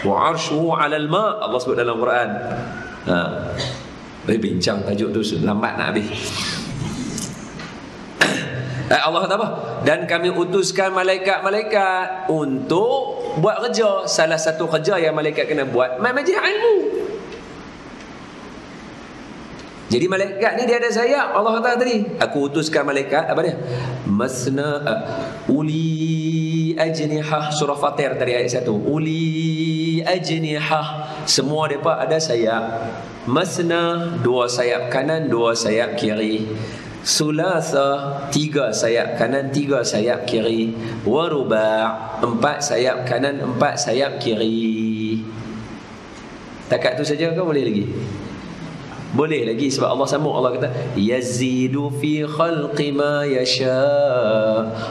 A: Wa 'arshuhu 'alal ma' Allah sebut dalam Quran. Bincang tajuk tu lambat nak habis. Allah kata apa? Dan kami utuskan malaikat-malaikat untuk buat kerja. Salah satu kerja yang malaikat kena buat majlis ilmu. Jadi malaikat ni dia ada sayap. Allah kata tadi, aku utuskan malaikat apa dia? Masna uli ajnihah, surah Fatir tadi ayat 1. Uli ajnihah, semua depa ada sayap. Masna, 2 sayap kanan, 2 sayap kiri. Sulasa, 3 sayap kanan, 3 sayap kiri. Waruba', 4 sayap kanan, 4 sayap kiri. Takat tu saja ke boleh lagi? Boleh lagi sebab Allah sambung. Allah kata yazidu fi khalqi ma yasha.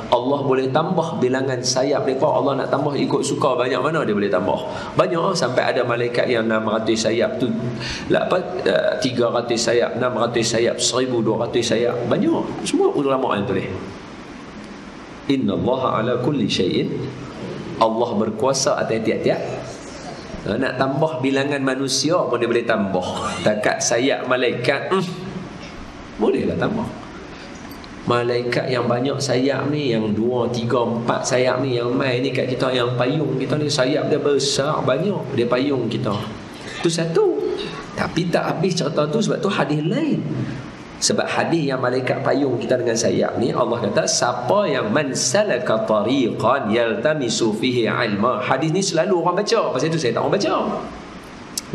A: Allah boleh tambah bilangan sayap mereka. Allah nak tambah ikut suka banyak mana dia boleh tambah. Banyak sampai ada malaikat yang 600 sayap tu, 300 sayap, 600 sayap, 1200 sayap. Banyak. Semua ulama yang tulis. Innallaha ala kulli syai'in. Allah berkuasa atas tiap-tiap. Nak tambah bilangan manusia pun dia boleh tambah. Takat sayap malaikat bolehlah tambah. Malaikat yang banyak sayap ni, yang 2, 3, 4 sayap ni, yang mai ni kat kita, yang payung kita ni sayap dia besar banyak. Dia payung kita. Tu satu. Tapi tak habis cerita tu sebab tu hadis lain. Sebab hadis yang malaikat payung kita dengan sayap ni, Allah kata siapa yang man salaka tariqan yaltamisu fihi ilma. Hadis ni selalu orang baca. Pasal itu saya tak orang baca.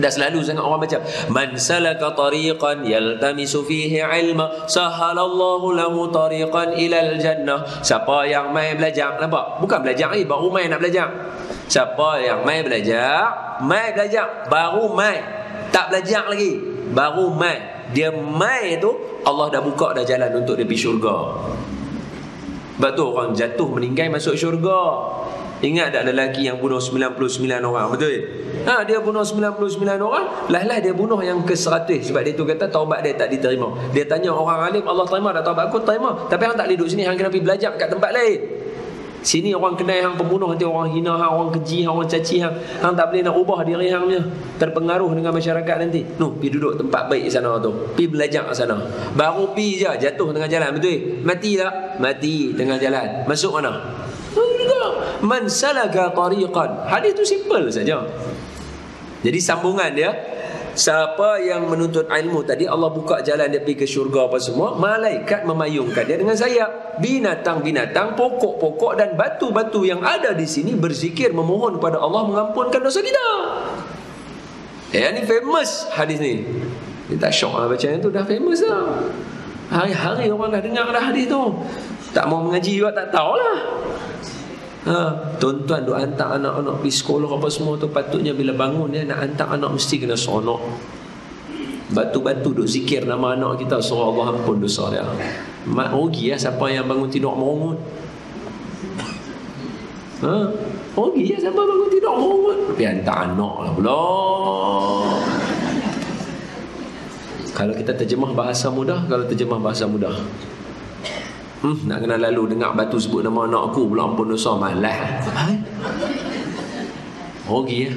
A: Dah selalu sangat orang baca. Man salaka tariqan yaltamisu fihi ilma sahalallahu lahu tariqan ilal jannah. Siapa yang mai belajar, nampak? Bukan belajar ni, baru mai nak belajar. Siapa yang mai belajar, baru mai. Tak belajar lagi, baru mai. Dia mai tu Allah dah buka dah jalan untuk dia pergi syurga. Sebab tu orang jatuh meninggal masuk syurga. Ingat tak lelaki yang bunuh 99 orang, betul? Dia bunuh 99 orang, lah dia bunuh yang ke-100 sebab dia tu kata taubat dia tak diterima. Dia tanya orang alim, Allah terima dah taubat aku? Terima. Tapi hang tak duduk sini, hang kena pergi belajar kat tempat lain. Sini orang kenal hang pembunuh, nanti orang hina hang, orang keji hang, orang caci hang. Hang tak boleh nak ubah diri hang punya. Terpengaruh dengan masyarakat nanti. Pergi duduk tempat baik sana tu. Pergi belajar kat sana. Baru pergi je jatuh tengah jalan, betul? Mati tak? Mati tengah jalan. Masuk mana? Man salaka tariqan. Hadis tu simple saja. Jadi sambungan dia, siapa yang menuntut ilmu tadi, Allah buka jalan dia pergi ke syurga apa semua. Malaikat memayungkan dia dengan sayap. Binatang-binatang, pokok-pokok dan batu-batu yang ada di sini berzikir memohon kepada Allah mengampunkan dosa kita. Ini famous hadis ni. Dia tak syok lah baca yang tu, dah famous dah. Hari-hari orang dah dengar dah hadis tu. Tak mau mengaji juga tak tahulah. Tuan-tuan duk hantar anak-anak pergi sekolah apa semua tu, patutnya bila bangun dia nak hantar anak mesti kena seronok. Batu-batu duk zikir nama anak kita, suruh Allah ampun dosa dia. Mak rugi siapa yang bangun tidur merungut. Rugi siapa bangun tidur merungut. Tapi hantar anak lah pula. Kalau kita terjemah bahasa mudah, nak kena lalu dengar batu sebut nama anak aku pula ampun dosa, malah. Rugi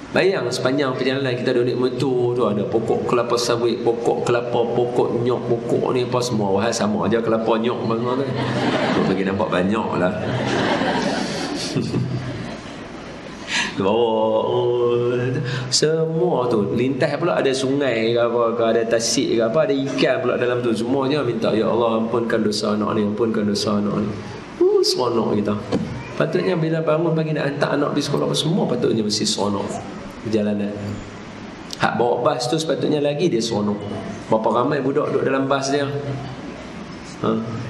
A: Bayang sepanjang perjalanan kita duduk motor tu, ada pokok kelapa sawit, pokok kelapa, pokok nyok, pokok ni apa semua. Wahai sama aja kelapa nyok mana tu. Tu bagi nampak banyak lah. Semua tu lintas pula, ada sungai ke apa ke, ada tasik ke apa, ada ikan pula dalam tu. Semuanya minta, ya Allah ampunkan dosa anak ni, ampunkan dosa anak ni. Seronok kita. Patutnya bila bangun pagi nak hantar anak pergi sekolah semua, patutnya mesti seronok perjalanan. Hak bawa bas tu sepatutnya lagi dia seronok. Berapa ramai budak duduk dalam bas dia.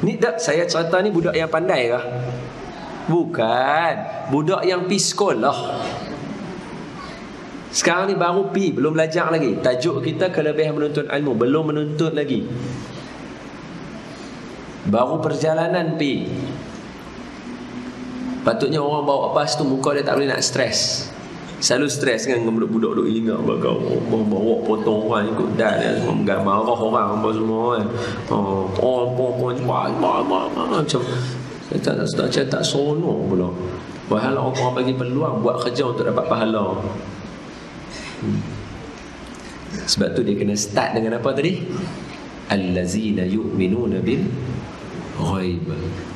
A: Ni tak saya cerita ni budak yang pandai kah? Bukan, budak yang pergi sekolah. Sekarang ni baru pergi, belum belajar lagi. Tajuk kita kelebihan menuntut ilmu, belum menuntut lagi. Baru perjalanan pergi. Patutnya orang bawa bas tu muka dia tak boleh nak stres. Selalu stres kan dengan budak-budak duk ingat bakal bawa potong orang ikut dan semua marah orang apa semua kan. Macam saya tak seronok pula. Padahal orang bagi peluang buat kerja untuk dapat pahala. Sebab tu dia kena start dengan apa tadi? Allazina yu'minuna bil ghaib.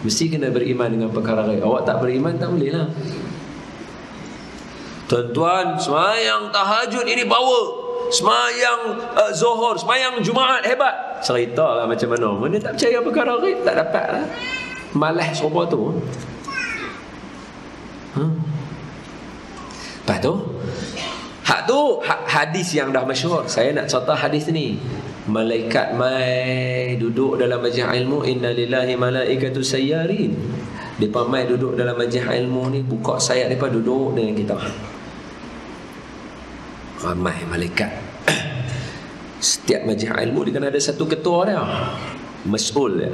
A: Mesti kena beriman dengan perkara ghaib. Awak tak beriman tak boleh lah. Tuan-tuan, semayang tahajud ini power, semayang Zuhur, semayang Jumaat hebat. Cerita lah macam mana. Mana tak percaya perkara ghaib, tak dapat lah. Malas serupa tu. Lepas tu hak hadis yang dah masyhur. Saya nak cerita hadis ni. Malaikat mai duduk dalam majlis ilmu, innalillahi malaikatu sayyarin. Depa mai duduk dalam majlis ilmu ni, buka sayap depa duduk dengan kita. Ramai malaikat. Setiap majlis ilmu dia kan ada satu ketua dia. Mas'ul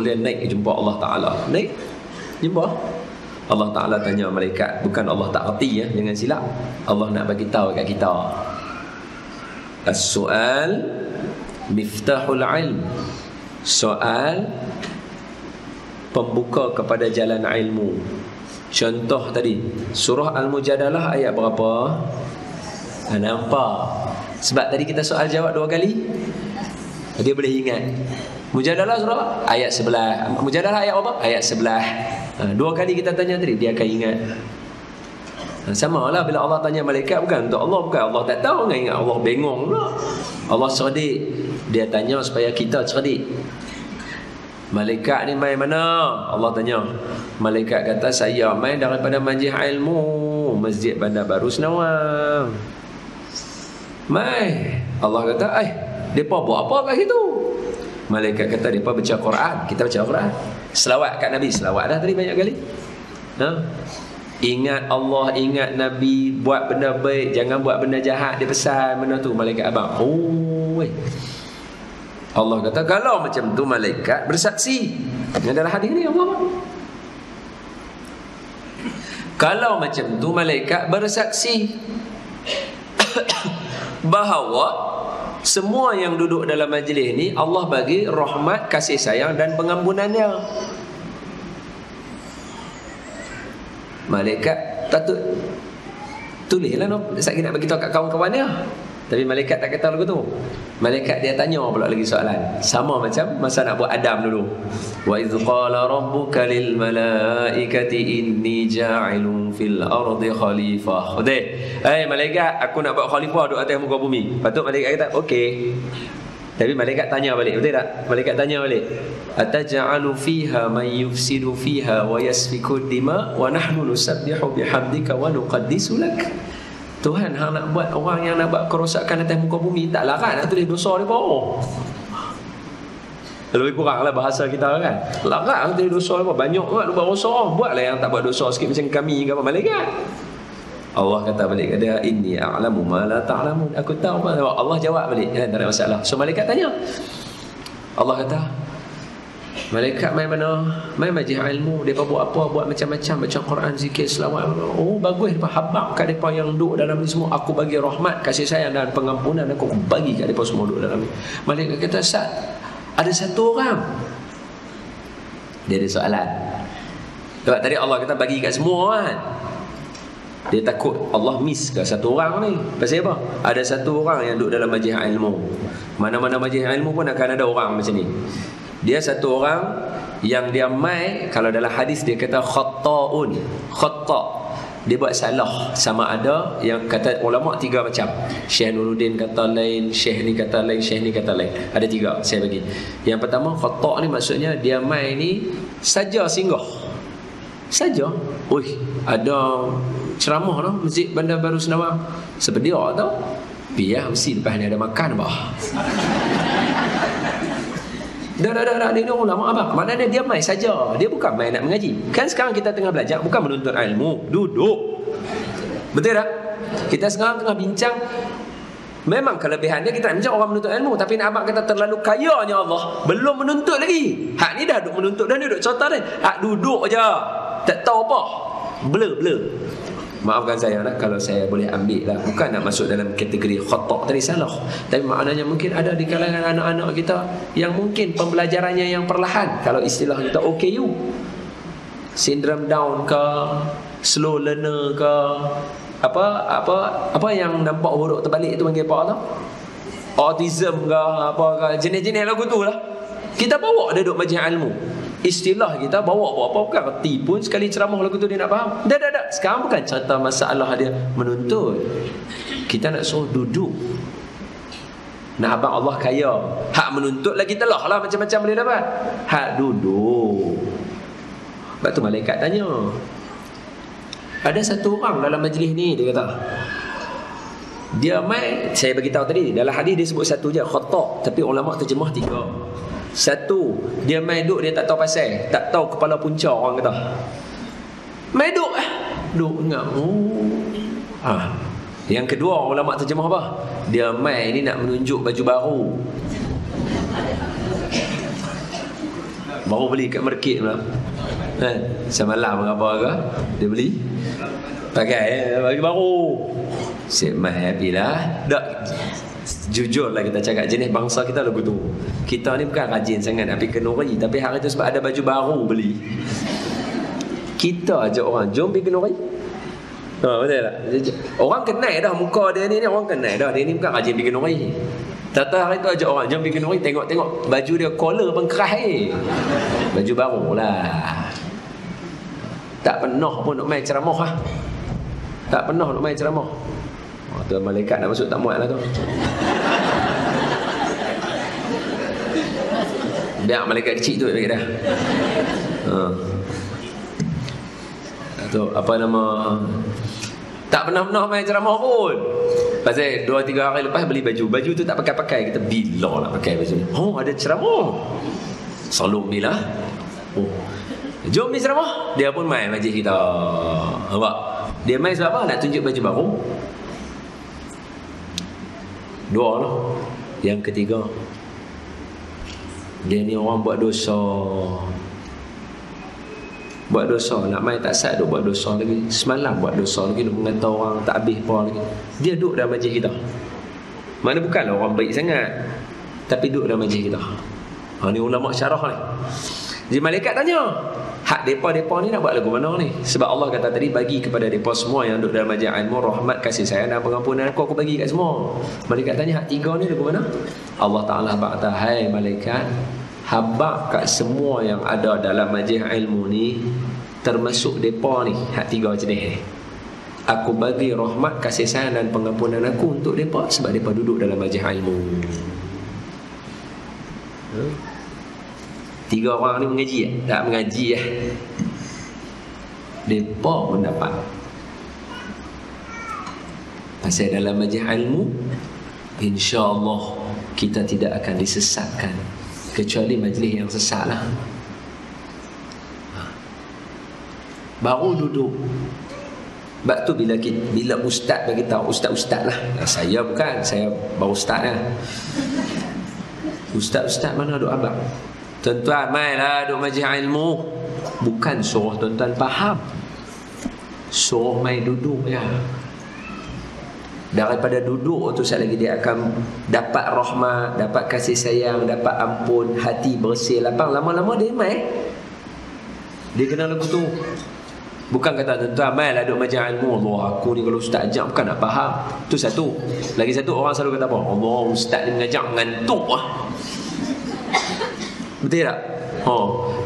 A: dia naik jumpa Allah Ta'ala. Naik jumpa Allah Ta'ala, tanya malaikat. Bukan Allah tak erti ya, jangan silap. Allah nak bagi tahu kat kita. As-su'al miftahul ilm. Soal pembuka kepada jalan ilmu. Contoh tadi surah Al-Mujadalah ayat berapa? Nampak? Sebab tadi kita soal jawab 2 kali, dia boleh ingat. Mujadalah surah ayat 11. Mujadalah ayat apa? Ayat 11. 2 kali kita tanya tadi, dia akan ingat. Sama lah bila Allah tanya malaikat, bukan untuk Allah, bukan Allah tak tahu, enggak ingat. Allah bengong pula. Allah cerdik, dia tanya supaya kita cerdik. Malaikat ni main mana? Allah tanya. Malaikat kata, saya main daripada majlis ilmu Masjid Bandar Baru Senawang. Mai. Allah kata, depa buat apa kat situ? Malaikat kata, depa baca Quran. Kita baca Quran. Selawat kat Nabi. Selawat dah tadi banyak kali. Ingat Allah, ingat Nabi, buat benda baik, jangan buat benda jahat. Dia pesan benda tu malaikat abang. Allah kata, kalau macam tu malaikat bersaksi. Yang dalam hadis ni Allah. Kalau macam tu malaikat bersaksi bahawa semua yang duduk dalam majlis ni Allah bagi rahmat, kasih sayang dan pengampunannya. Malaikat patut tulislah saya nak bagi tahu kat kawan-kawan dia. Tapi malaikat tak kata lagu tu. Malaikat dia tanya pula lagi soalan. Sama macam masa nak buat Adam dulu. Wa idz qala rabbuka lil malaikati inni ja'ilun fil ardi khalifah. Betul? Malaikat, aku nak buat khalifah duduk atas muka bumi. Patut malaikat kata, okey. Tapi malaikat tanya balik, betul tak? Malaikat tanya balik. Ataj'alu fiha man yufsidu fiha wa yasfiku dima wa nahnu nusabbihu bihamdika wa nuqaddisu lak. Tuhan hang nak buat orang yang nak buat kerosakan atas muka bumi, tak larat nak tulis dosa di bawah. Lebih kuranglah bahasa kita kan. Larat nak tulis dosa di bawah. Banyak orang buat dosa. Buatlah yang tak buat dosa sikit macam kami ke apa malaikat. Allah kata balik ke dia, inni a'lamu ma la ta'lamun. Aku tahu apa. Allah jawab balik, tak ada masalah. So malaikat tanya. Allah kata, malaikat main mana? Main majlis ilmu. Mereka buat apa? Buat macam-macam. Baca Quran, zikir, selawat. Oh bagus. Mereka habak kat mereka yang duduk dalam ni semua. Aku bagi rahmat, kasih sayang dan pengampunan. Aku bagi kat mereka semua duduk dalam ni. Malaikat kata, Ustaz, ada satu orang. Dia ada soalan. Sebab tadi Allah kata bagi kat semua kan. Dia takut Allah miss ke satu orang ni. Pasal apa? Ada satu orang yang duduk dalam majlis ilmu. Mana-mana majlis ilmu pun akan ada orang macam ni. Dia satu orang yang dia mai, kalau dalam hadis dia kata khatta'un. Khata'. Dia buat salah. Sama ada yang kata ulama tiga macam. Syekh Nuruddin kata lain, Syekh ni kata lain, Syekh ni kata lain. Ada tiga saya bagi. Yang pertama khata' ni maksudnya dia mai ni saja singgah. Saja. Oi, ada ceramah lah Masjid Bandar Baru Senawang. Sebedia tau. Biar mesti lepas ni ada makan bah. Dah ni ulama apa? Maknanya dia main saja. Dia bukan main nak mengaji. Kan sekarang kita tengah belajar bukan menuntut ilmu, duduk. Betul tak? Kita sekarang tengah bincang. Memang kelebihan dia kita nak bincang orang menuntut ilmu, tapi nak abang kata terlalu kayanya Allah, belum menuntut lagi. Hak ni dah duduk menuntut dah, duduk contoh dia. Hak duduk je. Tak tahu apa. Blur. Maafkan saya lah kalau saya boleh ambil lah. Bukan nak masuk dalam kategori khata' tadi salah. Tapi maknanya mungkin ada di kalangan anak-anak kita yang mungkin pembelajarannya yang perlahan. Kalau istilah kita OKU, syndrome Down ke, slow learner ke, apa yang nampak huruf terbalik tu panggil apa tau? Autism ke, apa ke, jenis-jenis lagu tu lah. Kita bawa dia duduk majlis ilmu. Istilah kita bawa apa bukan reti pun sekali ceramah lagu tu dia nak faham. Dah. Sekarang bukan cerita masalah dia menuntut. Kita nak suruh duduk. Nak abang Allah kaya. Hak menuntut lagi telah lah macam-macam boleh dapat. Hak duduk. Sebab tu malaikat tanya. Ada satu orang dalam majlis ni, dia kata. Dia mai, saya bagi tahu tadi dalam hadis dia sebut satu je khata', tapi ulama terjemah tiga. Satu, dia main duduk, dia tak tahu pasal, tak tahu kepala punca orang kata. Main duduk duduk ingat. Yang kedua ulama terjemah apa? Dia main ni nak menunjuk baju baru. Baru beli kat market lah. Semalam apa ke dia beli, pakai baju baru. Semah happy lah. Tak, jujurlah kita cakap, jenis bangsa kita lagu tu. Kita ni bukan rajin sangat nak pergi kenuri, tapi hari tu sebab ada baju baru beli. Kita ajak orang, jom pergi kenuri. Betul tak? Orang kenal dah muka dia ni orang kenal dah. Dia ni bukan rajin pergi kenuri. Tata hari tu ajak orang, jom pergi kenuri, tengok baju dia collar pun keras baju baru lah. Tak pernah pun nak main ceramah lah. Tak pernah nak main ceramah. Tu malaikat nak masuk tak muat lah tu. Biar malaikat kecil tu bagi dah. Tu apa nama, tak pernah main ceramah pun. Pasal 2-3 hari lepas beli baju tu tak pakai-pakai. Kita bila nak pakai baju ni? Ada ceramah. Selalu bila. Jom ni ceramah. Dia pun main majlis kita. Nampak? Dia main sebab apa? Nak tunjuk baju baru. 2 lah. Yang ketiga, dia ni orang buat dosa. Nak main tak sat, duk buat dosa lagi. Semalam buat dosa lagi, duk mengata orang tak habis apa lagi. Dia duduk dalam majlis kita. Mana bukanlah orang baik sangat, tapi duduk dalam majlis kita. Ni ulama syarah ni. Jadi malaikat tanya, Hak depa-depa ni nak buat lagu mana ni? Sebab Allah kata tadi, bagi kepada depa semua yang duduk dalam majlis ilmu rahmat, kasih sayang dan pengampunan aku bagi kat semua. Malaikat tanya, hak tiga ni lagu mana? Allah Ta'ala berkata, hai malaikat, habaq kat semua yang ada dalam majlis ilmu ni, termasuk depa ni, hak tiga jenis ni. Aku bagi rahmat, kasih sayang dan pengampunan aku untuk depa sebab depa duduk dalam majlis ilmu. Tiga orang ni mengaji tak mengaji depa pun dapat. Pasal dalam majlis ilmu, insya-Allah kita tidak akan disesatkan, kecuali majlis yang sesat lah. Baru duduk. Sebab tu bila ustaz bagi tahu, ustaz-ustaz lah. Saya bukan, saya baru ustaz lah. Ustaz-ustaz mana duk abang? Tuan-tuan, mailah duk majlis ilmu. Bukan suruh tuan-tuan faham, suruh mai duduk ya. Daripada duduk tu sekali lagi dia akan dapat rahmat, dapat kasih sayang, dapat ampun, hati bersih, lapang. Lama-lama dia mai, dia kenal lagu tu. Bukan kata tuan-tuan, mailah duk majlis ilmu. Allah, aku ni kalau ustaz ajak bukan nak faham. Tu satu. Lagi satu, orang selalu kata apa? Allah, ustaz ni mengajak ngantuk lah. Betul tak?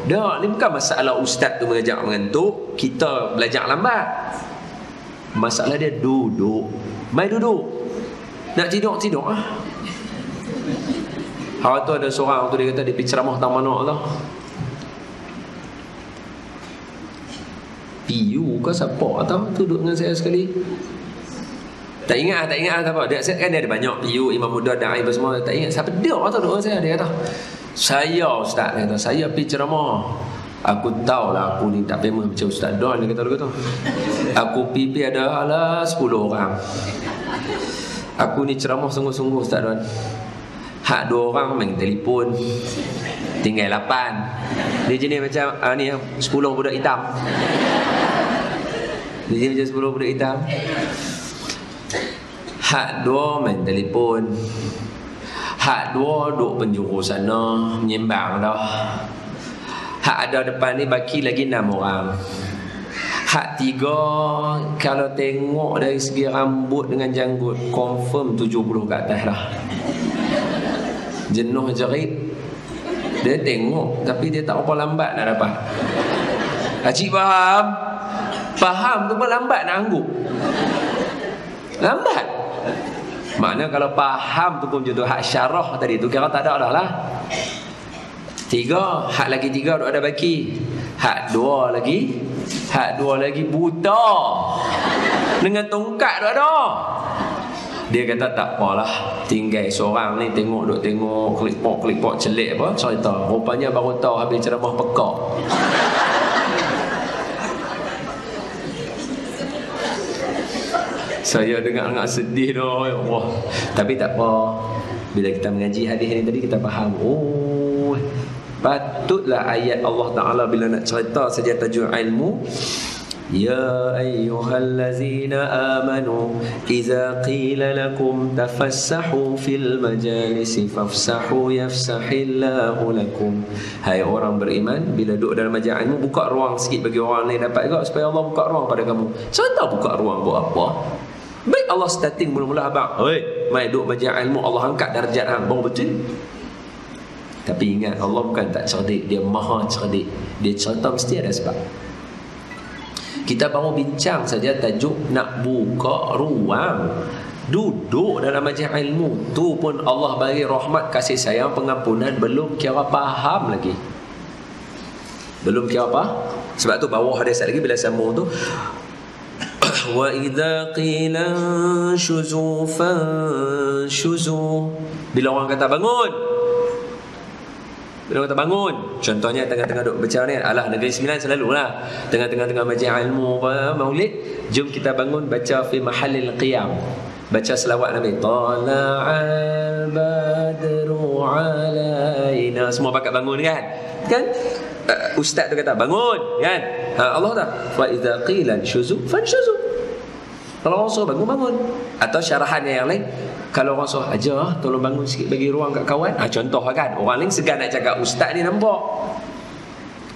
A: Dah, ni bukan masalah ustaz tu mengajak mengantuk, kita belajar lambat. Masalah dia duduk. Mai duduk. Nak tidur ah. Hari tu ada seorang tu, dia kata dia pergi ceramah tang mana Allah. Piu ke siapa atau duduk dengan saya sekali? Tak ingat apa. Dia kan dia ada banyak piu, imam muda, dai apa semua. Tak ingat siapa dia atau duduk dengan saya. Dia kata, saya ustaz, dia kata, saya pergi ceramah. Aku tahulah aku ni tak famous macam Ustaz Don, dia kata begitu. Aku pipi ada 10 orang. Aku ni ceramah sungguh-sungguh Ustaz Don. Hak 2 orang main telefon, tinggal 8. Dia jenis macam ni 10 budak hitam. Dia jenis macam 10 budak hitam. Hak 2 main telefon. Hak 2 duduk penjuru sana menyembang dah. Hak ada depan ni baki lagi 6 orang. Hak 3 kalau tengok dari segi rambut dengan janggut, confirm 70 ke atas dah. Jenuh jerit. Dia tengok tapi dia tak apa lambat nak dapat. Cik faham? Faham tu pun lambat nak angguk. Lambat. Makna kalau faham tu pun macam tu. Hak syarah tadi tu kira tak ada dah lah. 3, hak lagi 3 duk ada baki. Hak 2 lagi, hak 2 lagi buta dengan tongkat duk ada. Dia kata tak apalah, tinggal seorang ni tengok klik-pok celik apa cerita. Rupanya baru tahu habis ceramah pekak. Saya dengar sedih dah, ya Allah. Tapi tak apa. Bila kita mengaji hadis ni tadi, kita faham. Oh, patutlah ayat Allah Ta'ala bila nak cerita saja tajuk ilmu. Ya ayyuhallazina amanu idza qila lakum tafassahu fil majalisi fafsahu yafsahillahu lakum. Hai orang beriman, bila duduk dalam majlis ilmu, buka ruang sikit bagi orang lain dapat juga, supaya Allah buka ruang pada kamu. Contoh buka ruang buat apa? Baik Allah starting mula-mula abang, oi, mai duduk majlis ilmu, Allah angkat darjat hang, baru betul. Tapi ingat, Allah bukan tak cerdik, dia maha cerdik. Dia cerita mesti ada sebab. Kita baru bincang saja tajuk nak buka ruang duduk dalam majlis ilmu. Tu pun Allah bagi rahmat, kasih sayang, pengampunan, belum kira faham lagi. Belum kira apa? Sebab tu bawah ada satu lagi bila sambung tu, wa idza qila shuzu fanshuzu. Bila orang kata bangun, bila kata bangun, contohnya tengah-tengah duduk baca ni, alah Negeri Sembilan selalulah tengah-tengah majlis ilmu maulid, jom kita bangun baca fi mahallil qiyam, baca selawat Nabi, tala'al badru alaina, semua pakat bangun kan ustaz tu kata bangun kan, Allah kata fa idza qila syuzu fanshuzu, kalau orang suruh bangun. Atau syarahannya yang lain, kalau orang suruh aja tolong bangun sikit bagi ruang kat kawan, contoh kan, orang lain segan nak cakap ustaz ni nampak.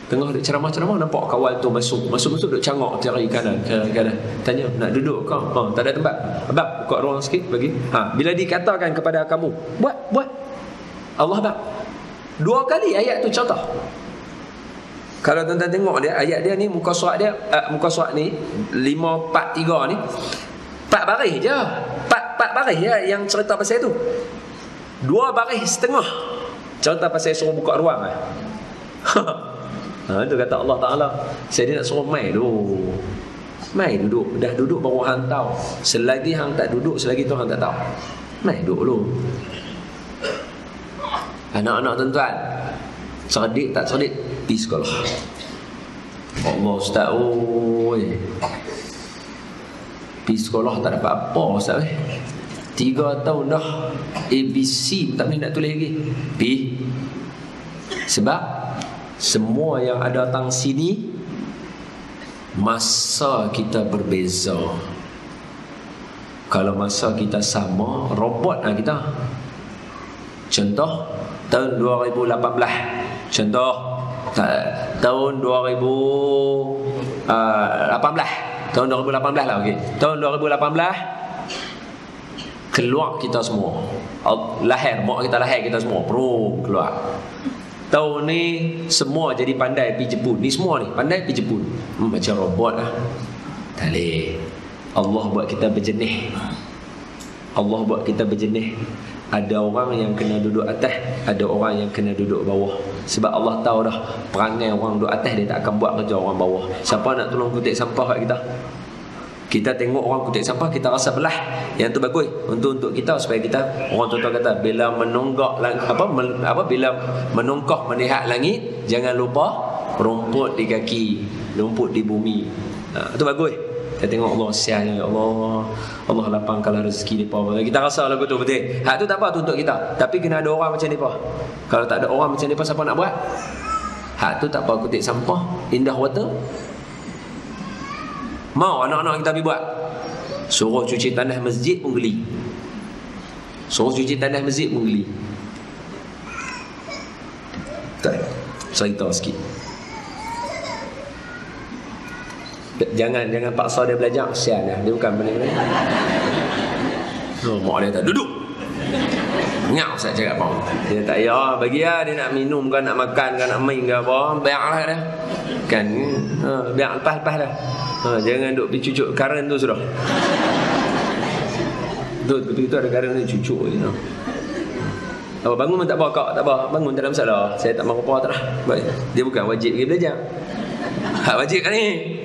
A: Tengah duk ceramah-ceramah, nampak kawan tu masuk duk cangok cari kanan. Tanya, nak duduk ke? Tak ada tempat. Abang, buka ruang sikit bagi. Bila dikatakan kepada kamu, buat. Allah bang. 2 kali ayat tu contoh. Kalau tuan-tuan tengok dia, ayat dia ni, muka surat ni 543 ni 4 baris je. 4 baris je yang cerita pasal tu. 2 baris setengah cerita pasal suruh buka ruang. Itu kata Allah Ta'ala, saya nak suruh mai dulu. Mai duduk. Dah duduk baru hang tahu. Selagi hang tak duduk, selagi tu hang tak tahu. Mai duduk dulu. Anak-anak tuan-tuan, cerdik tak cerdik, pergi sekolah. Allah Ustaz, pergi sekolah tak dapat apa Ustaz. 3 tahun dah ABC tak boleh nak tulis lagi. Pergi. Sebab semua yang ada datang sini, masa kita berbeza. Kalau masa kita sama, robot lah kita. Contoh tahun 2018. Contoh tahun 2018. Tahun 2018 lah, okey. Tahun 2018 keluar kita semua. Lahir, mak kita lahir kita semua. Keluar. Tahun ni semua jadi pandai pergi Jepun. Ni semua ni pandai pergi Jepun. Macam robot lah. Tak boleh. Allah buat kita berjenis. Allah buat kita berjenis. Ada orang yang kena duduk atas, ada orang yang kena duduk bawah. Sebab Allah tahu dah perangai orang duduk atas, dia tak akan buat kerja orang bawah. Siapa nak tolong kutip sampah kat kita? Kita tengok orang kutip sampah, kita rasa belah. Yang tu bagus untuk kita, supaya kita, orang tua-tua kata, bila menonggak bila menongkok melihat langit, jangan lupa rumput di kaki, rumput di bumi. Itu bagus. Kita tengok Allah siang, ya Allah lapangkanlah rezeki depa. Kita rasa lagu tu betul. Hak tu tak apa tu untuk kita. Tapi kena ada orang macam depa. Kalau tak ada orang macam depa, siapa nak buat? Hak tu tak apa, kutip sampah, indah water. Mau anak-anak kita pergi buat. Suruh cuci tanah masjid pun geli. Suruh cuci tanah masjid pun geli. Tak, cerita sikit. Jangan paksa dia belajar. Kesian dah. Dia bukan benda-benda. Mak dia tak duduk. Ngap saya cakap apa. Dia tak payah bagi lah. Dia nak minum ke, nak makan ke, nak main ke apa, biarlah dah. Kan, biar lepas-lepas dah. Jangan duk pergi cucuk karen tu sudah. Tu ada karen ni cucuk je. Apa bangun pun tak apa kak, tak apa. Bangun tak ada masalah. Saya tak mahu apa tak lah. Dia bukan wajib pergi belajar. Hak wajib kan ni.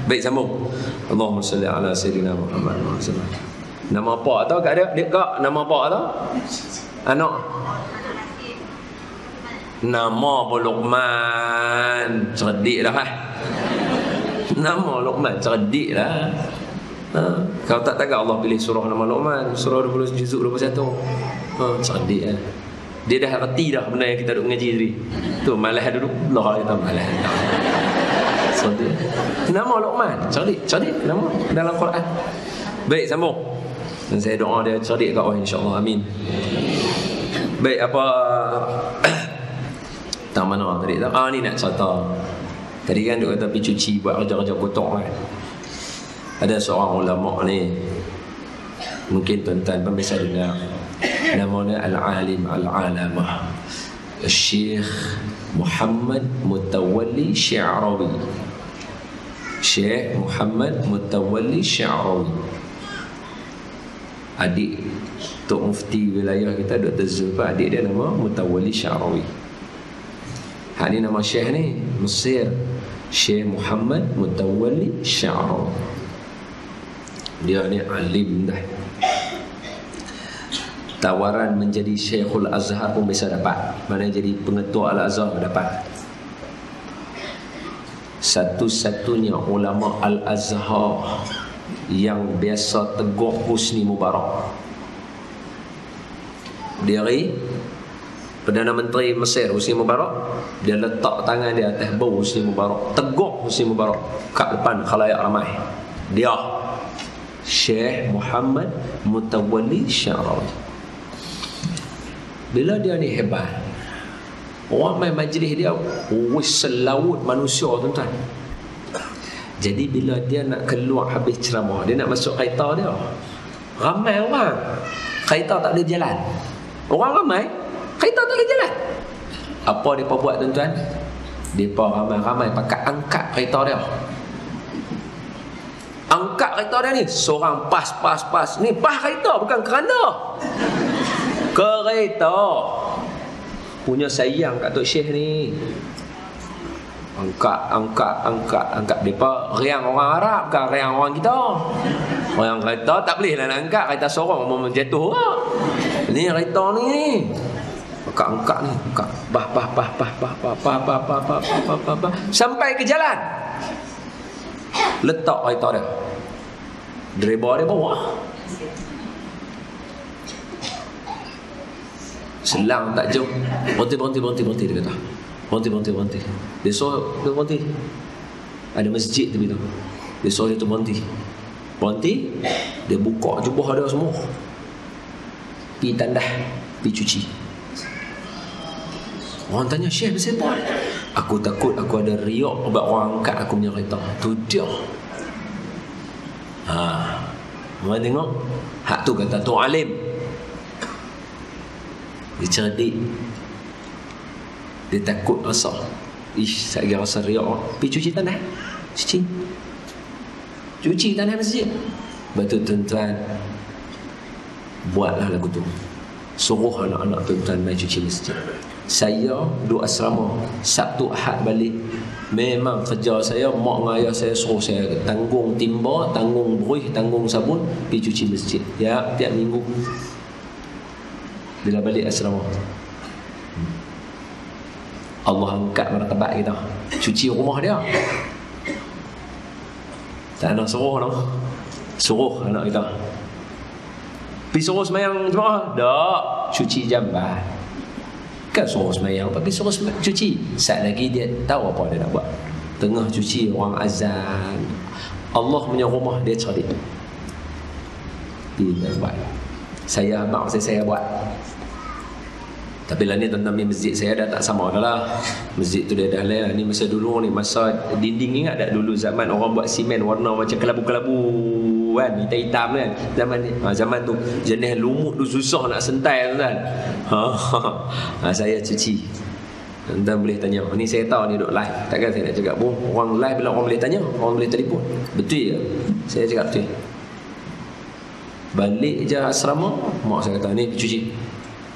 A: Baik, sambung. Allahumma salli ala sayyidina Muhammad sallallahu. Nama apa tau kat dia? Dia kak nama apa tau? Anak. Nama pun Luqman. Cerdik dah. Nama Luqman, cerdik lah. Kalau tak tahu Allah pilih surah nama Luqman, surah 20 juzuk 21. Cerdik lah. Dia dah reti dah benda yang kita duk mengaji tadi. Tu malas duduk belah kita malas. Cerdik. Nama Luqman, cerdik nama dalam Quran. Baik, sambung. Dan saya doa dia cerdik kat Allah, insya-Allah. Amin. Baik, apa tak mana tadi tak? Ni nak cerita. Tadi kan dia kata pergi cuci, buat kerja-kerja kotor kan. Ada seorang ulama ni, mungkin tuan-tuan pun biasa dengar, namanya Al-Alim Al-Alamah Syekh Muhammad Mutawalli Sya'rawi. Syekh Muhammad Mutawalli Sya'rawi, adik Tok Mufti wilayah kita Dr. Zulfa, adik dia nama Mutawalli Sya'rawi. Hak ni nama Syekh ni Mesir, Syekh Muhammad Mutawalli Sya'rawi. Dia ni alim dah. Tawaran menjadi Syekhul Azhar pun bisa dapat. Mana jadi pengetua Al-Azhar dapat. Satu-satunya ulama Al-Azhar yang biasa tegur Husni Mubarak. Dari Perdana Menteri Mesir Husni Mubarak, dia letak tangan dia atas bau Husni Mubarak, tegur Husni Mubarak kat depan khalayak ramai. Dia Syekh Muhammad Mutawalli Sya'rawi. Bila dia ni hebat, Orang main majlis dia, selaut manusia tuan-tuan. Jadi bila dia nak keluar habis ceramah, dia nak masuk kereta dia, ramai orang, kereta tak boleh jalan. Orang ramai, kereta tak boleh jalan. Apa mereka buat tuan-tuan? Mereka ramai-ramai pakai angkat kereta dia. Angkat kereta dia ni, seorang pas. Ni pas kereta, bukan keranda. Kereta. Punya sayang kat Tok Syekh ni. Angkat. Mereka riang orang Arab, bukan riang orang kita. Orang kereta tak boleh lah nak angkat. Kereta sorong mau jatuh lah. Ni kereta ni. Angkat ni. Angkat. Bah. Sampai ke jalan. Letak kereta dia. Driver dia bawa. Selang tak jauh. Berhenti dia kata. Berhenti. Dia suruh dia berhenti. Ada masjid tepi tu. Dia suruh dia tu berhenti. Dia buka jubah dia semua. Pergi tandah, pergi cuci. Orang tanya, Syekh pasal apa? Aku takut aku ada riak buat orang angkat aku punya kereta. Tu dia. Orang tengok. Hak tu kata tu alim. Dia cerdik. Dia takut rasa. Saya rasa riak. Pergi cuci tanah. Cuci tanah masjid. Betul tuan-tuan. Buatlah lagu tu. Suruh anak-anak tuan-tuan main cuci masjid. Saya duduk asrama Sabtu Ahad balik. Memang kerja saya, mak dengan ayah saya suruh saya tanggung timba, tanggung buih, tanggung sabun, pergi cuci masjid. Ya, tiap minggu. Bila balik asrama, Allah angkat martabat kita. Cuci rumah dia. Tak nak suruh dah. Suruh anak kita. Pergi suruh semayang jemaah. Tak. Cuci jamban. Kan suruh semayang, tapi suruh cuci. Saat lagi dia tahu apa dia nak buat. Tengah cuci, orang azan. Allah punya rumah dia cerdik. Dia buat. Saya buat. Tapi lah ni tentang masjid saya dah tak sama dah lah. Masjid tu dia dah lain lah. Ni masa dulu ni, masa dinding, ingat tak dulu zaman orang buat simen warna macam kelabu-kelabu kan, hitam-hitam kan. Zaman tu jenis lumut tu susah nak sentai kan. Saya cuci. Tuan boleh tanya. Ni saya tahu ni duduk live. Takkan saya nak cakap pun orang live bila orang boleh tanya, orang boleh telefon. Betul ke? Saya cakap betul. Balik je asrama, mak saya kata ni cuci.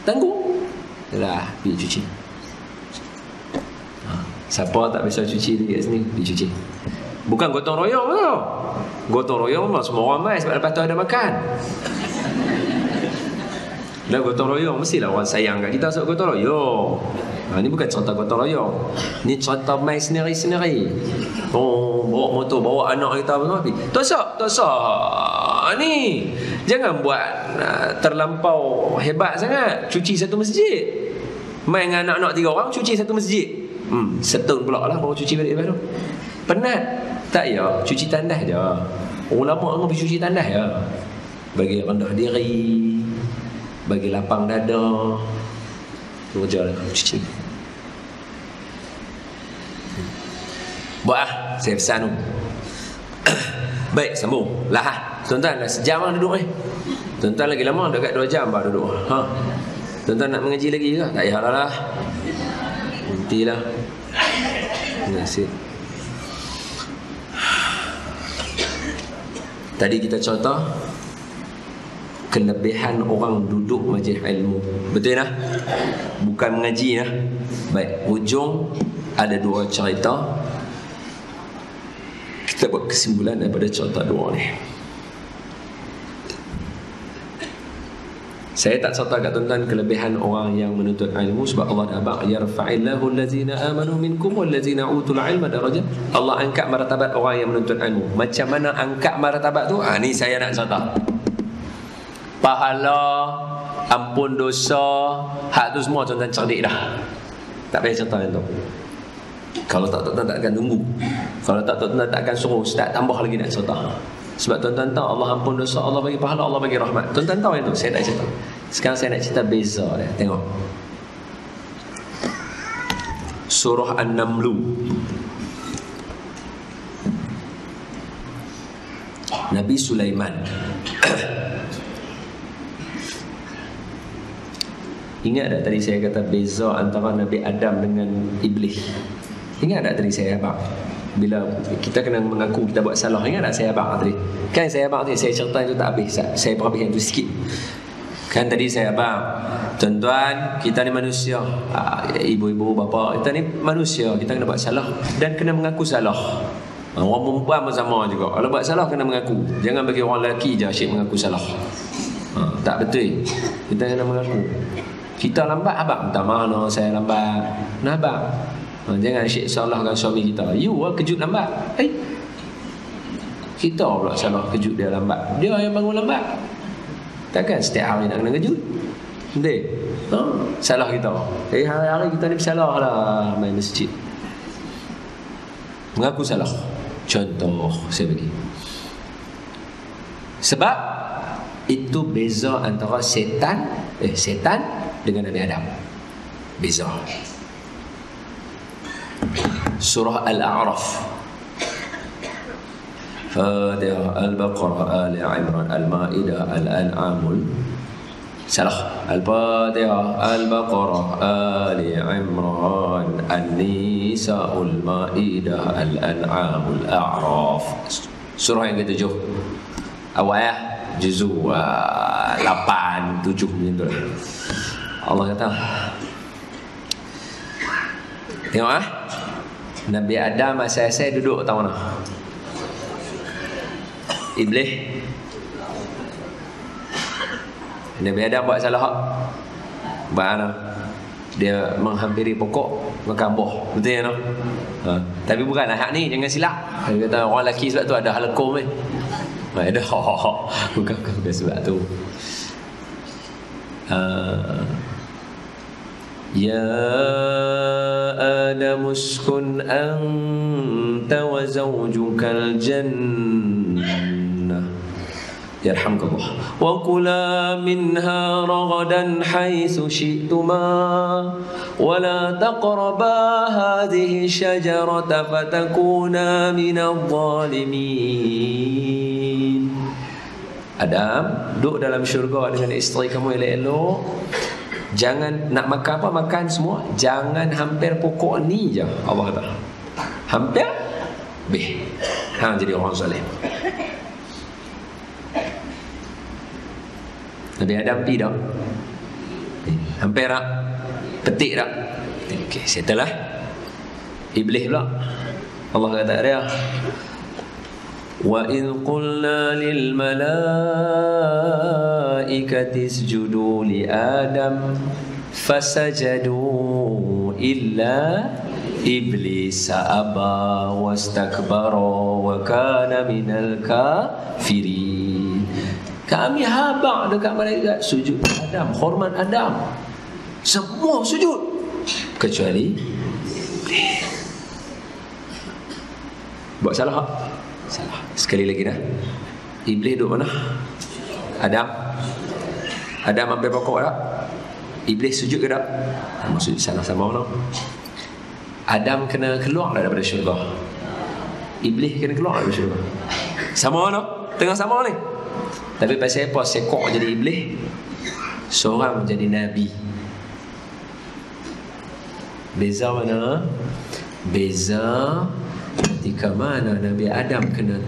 A: Tangguh. Dah pergi cuci. Siapa tak biasa cuci dekat sini, pergi cuci. Bukan gotong royong tau. Gotong royong mah semua orang mai sebab lepas tu ada makan. Dah gotong royong mestilah orang sayang kat kita sebab gotong royong. Ni bukan cerita gotong royong. Ni cerita mai sendiri-sendiri. Bawa motor, bawa anak kita apa pergi. Tak sah. Ni jangan buat terlampau hebat sangat. Cuci satu masjid. Main dengan anak-anak 3 orang, cuci satu masjid. Setahun pula lah baru cuci balik lepas tu. Penat. Tak ya, cuci tandas je. Ulama orang pergi cuci tandas je. Bagi rendah diri, bagi lapang dada. Tu je lah, cuci. Buat lah, saya pesan tu. Baik, sambung. Lah, tuan-tuan dah sejam lah duduk ni. Tuan-tuan lagi lama, dekat 2 jam baru duduk. Tuan-tuan nak mengaji lagi ke? Tak payah lah. Nantilah. Nasib. Tadi kita contoh kelebihan orang duduk majlis ilmu. Betul lah? Bukan mengaji lah. Baik, ujung ada 2 cerita. Kita buat kesimpulan daripada cerita 2 ni. Saya tak cerita kat tuan-tuan kelebihan orang yang menuntut ilmu sebab Allah dah abang yarfa'illahu allazina amanu minkum wallazina utul ilma darajat. Allah angkat martabat orang yang menuntut ilmu. Macam mana angkat martabat tu? Ni saya nak cerita. Pahala, ampun dosa, hak tu semua tuan-tuan cerdik dah. Tak payah cerita yang tu. Kalau tak, tuan-tuan tak akan tunggu. Kalau tak, tuan-tuan tak akan suruh Ustaz tambah lagi nak cerita. Sebab tuan-tuan tahu Allah ampun dosa, Allah bagi pahala, Allah bagi rahmat. Tuan-tuan tahu yang tu, saya tak cerita. Sekarang saya nak cerita beza dia. Tengok. Surah An-Naml. Nabi Sulaiman. Ingat tak tadi saya kata beza antara Nabi Adam dengan Iblis? Ingat tak tadi saya abang? Bila kita kena mengaku kita buat salah. Ingat tak saya abang tadi? Kan saya abang tadi, saya cerita itu tak habis. Saya perhabiskan itu sikit. Kan tadi saya abang, tuan-tuan, kita ni manusia, ibu-ibu, bapa, kita ni manusia, kita kena buat salah dan kena mengaku salah. Orang perempuan pun sama juga. Kalau buat salah kena mengaku. Jangan bagi orang lelaki je asyik mengaku salah. Tak betul. Kita kena mengaku. Kita lambat, abang minta maaf, no, saya lambat. Nah abang, jangan asyik salahkan suami kita. You kejut lambat. Kita pula salah kejut dia lambat. Dia yang bangun lambat. Takkan setiap hari nak kena kejut? Betul? Salah kita. Hari-hari kita ni bersalah lah main masjid. Mengaku salah. Contoh saya bagi. Sebab itu beza antara setan dengan Nabi Adam. Beza. Surah Al-A'raf, Fatihah, Al-Baqarah, Ali Imran, Al-Ma'idah, Al-An'amul. Salah. Al-Fatihah, Al-Baqarah, Ali Imran, An-Nisa'ul, Ma'idah, Al-An'amul, A'raf. Surah yang ke-7. Awal juzuk 8, 7 macam tu lah. Allah kata, tengok Nabi Adam asal-asal duduk tahu mana? Iblis. Nabi Adam buat salah. Buat mana? Dia menghampiri pokok makan buah. Betul ya no? Tapi bukanlah hak ni, jangan silap. Dia kata orang lelaki sebab tu ada halakum ni. Ada bukan sebab tu. Ya Adam uskun anta wa zawjukal jannah yarhamkallah wa kula minha ragadan haitsu syi'tuma wa la taqraba hadhihi syajarata fatakuna minadh dhalimin. Adam, duduk dalam syurga dengan isteri kamu elok-elok. Jangan nak makan apa, makan semua. Jangan hampir pokok ni je. Allah kata hampir hang jadi orang zalim. Nabi Adam tidak hampir tak, petik tak. Okey, settle lah. Iblis pula Allah kata dia, wa in qulna lil malaikati isjudu li adam fasajadu illa iblis aba wastakbara wa kana minal kafirin. Kami habaq dekat malaikat sujud Adam, hormat Adam. Semua sujud kecuali buat salah. Salah. Sekali lagi dah. Iblis duduk mana? Adam ambil pokok tak? Iblis sujud ke tak? Maksud salah sama mana? Adam kena keluar daripada syurga. Iblis kena keluar daripada syurga. Sama mana? Tengah sama ni. Tapi pasal apa sekok jadi iblis, seorang jadi nabi. Beza mana? Beza ketika mana Nabi Adam kena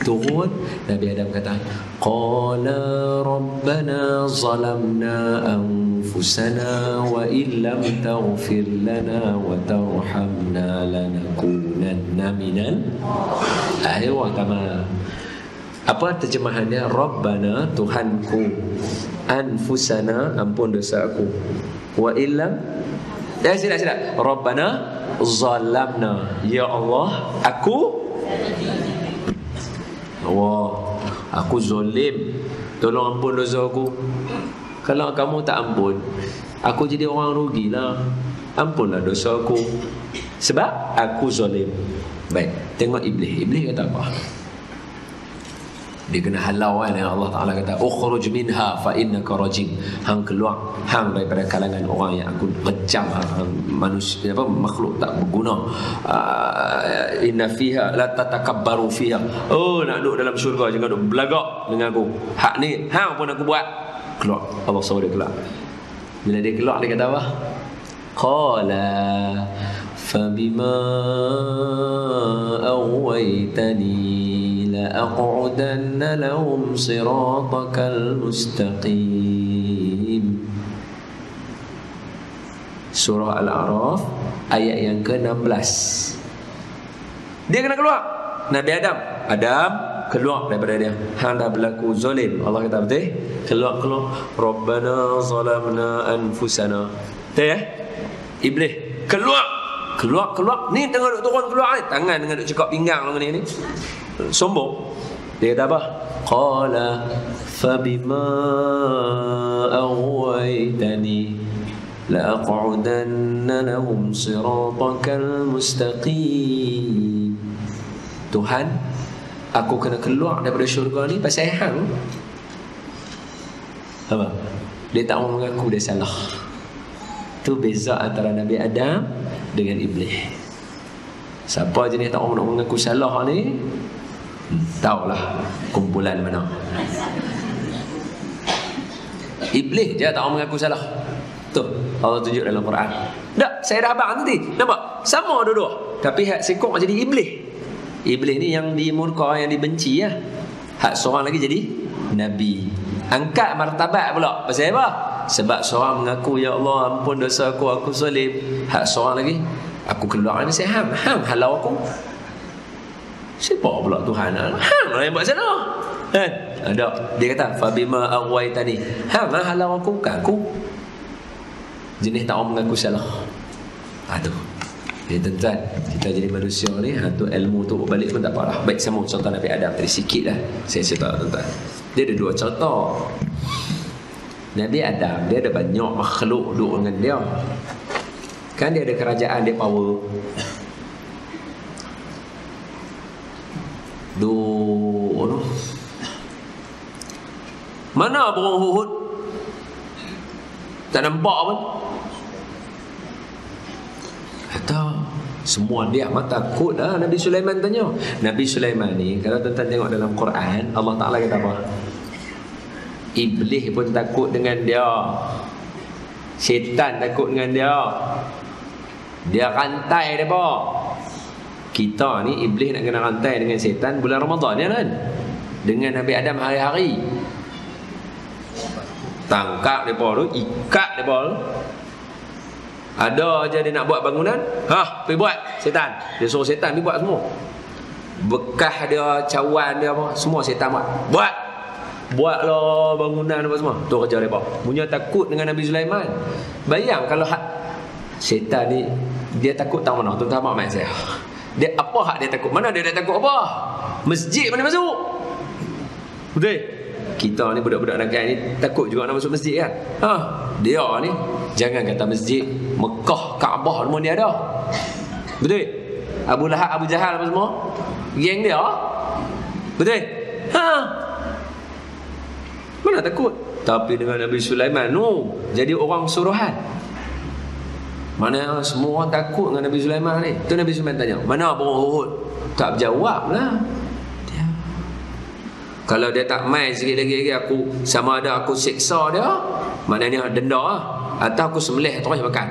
A: turun, Nabi Adam kata, qala rabbana zalamna anfusana wa illam taghfir lana wa tarhamna lanakunanna minal tamam. Apa terjemahannya? Rabbana, Tuhanku, anfusana, ampun dosa aku, wa illam sila Rabbana zalamna, ya Allah, aku zalim, tolong ampun dosa aku. Kalau kamu tak ampun, aku jadi orang rugilah. Ampunlah dosa aku sebab aku zalim. Baik, tengok Iblis kata apa? Dia kena halau kan. Allah Ta'ala kata ukhruj minha fa innaka rajim. Hang keluar, hang daripada kalangan orang yang aku rejam, manusia apa, makhluk tak berguna. Inna fiha la tatakabbaru fiha. Oh, nak duduk dalam syurga jangan duduk belagak dengan aku. Hak ni hang pun aku buat. Keluar. Allah suruh dia keluar. Bila dia keluar dia kata apa? Qala فَبِمَا أَغْوَيْتَنِي لَأَقْعُدَنَّ لَهُمْ صِرَاطَكَ الْمُسْتَقِيمِ. Surah Al-A'raf ayat yang ke-16. Dia kena keluar. Nabi Adam keluar daripada dia. Hang dah berlaku zalim. Allah kata betul? Keluar. Rabbana zalamna anfusana. Betul ya? Iblis keluar. Ni tengah duk turun keluar ni. Tangan tengah duk cekak pinggang ni. Sombong. Dia kata apa? Qala fabima aghwaytani la aq'udanna lahum siratakal mustaqim. Tuhan, aku kena keluar daripada syurga ni pasal hang. Apa? Dia tak mau mengaku dia salah. Tu beza antara Nabi Adam dengan Iblis. Siapa jenis tak nak mengaku salah ni, tahulah kumpulan mana. Iblis je tak mau mengaku salah. Tu Allah tunjuk dalam Quran. Tak, saya dah abang nanti. Nampak? Sama dua-dua. Tapi hak sekok jadi Iblis. Iblis ni yang dimurka, yang dibenci lah. Hak seorang lagi jadi Nabi. Angkat martabat pula. Pasal apa? Sebab seorang mengaku, ya Allah ampun dosa aku zalim. Hak seorang lagi, aku keluar ni saya hang halau aku. Siapa pula Tuhan? Hang lah yang buat salah. Kan? Ada. Dia kata fabima aghwaytani. Hang lah halau aku, bukan aku. Jenis tak orang mengaku salah. Tu. Jadi tuan-tuan, kita jadi manusia ni, tu ilmu tu balik pun tak apalah. Baik, saya mau contoh Nabi Adam tadi sikit lah. Saya cerita tuan-tuan. Dia ada dua contoh. Nabi Adam, dia ada banyak makhluk duduk dengan dia. Kan dia ada kerajaan, dia power. Mana burung Hud? Tak nampak pun. Kata semua dia mata takut dah. Nabi Sulaiman tanya. Nabi Sulaiman ni, kalau tuan-tuan tengok dalam Quran, Allah Ta'ala kata apa? Iblis pun takut dengan dia. Syaitan takut dengan dia. Dia rantai dia apa? Kita ni iblis nak kena rantai dengan syaitan bulan Ramadan ya kan? Dengan Nabi Adam hari-hari. Tangkap dia tu, ikat dia tu. Ada aja dia nak buat bangunan, pergi buat syaitan. Dia suruh syaitan pergi buat semua. Bekas dia, cawan dia apa, semua syaitan buat. Buatlah bangunan apa semua. Tu kerja mereka. Punya takut dengan Nabi Sulaiman. Bayang kalau syaitan ni dia takut tahu mana? Tuan-tuan maaf saya. Dia apa hak dia takut? Mana dia takut apa? Masjid mana masuk? Betul? Kita ni budak-budak nakal ni takut juga nak masuk masjid kan? Dia ni jangan kata masjid, Mekah, Kaabah semua dia ada. Betul? Abu Lahab, Abu Jahal apa semua? Geng dia. Betul? Mana takut? Tapi dengan Nabi Sulaiman jadi orang suruhan. Mana semua orang takut dengan Nabi Sulaiman ni. Tu Nabi Sulaiman tanya, mana burung Hud? Tak berjawab lah dia. Kalau dia tak main sikit lagi aku, sama ada aku siksa dia, maknanya denda lah, atau aku sembelih terus makan.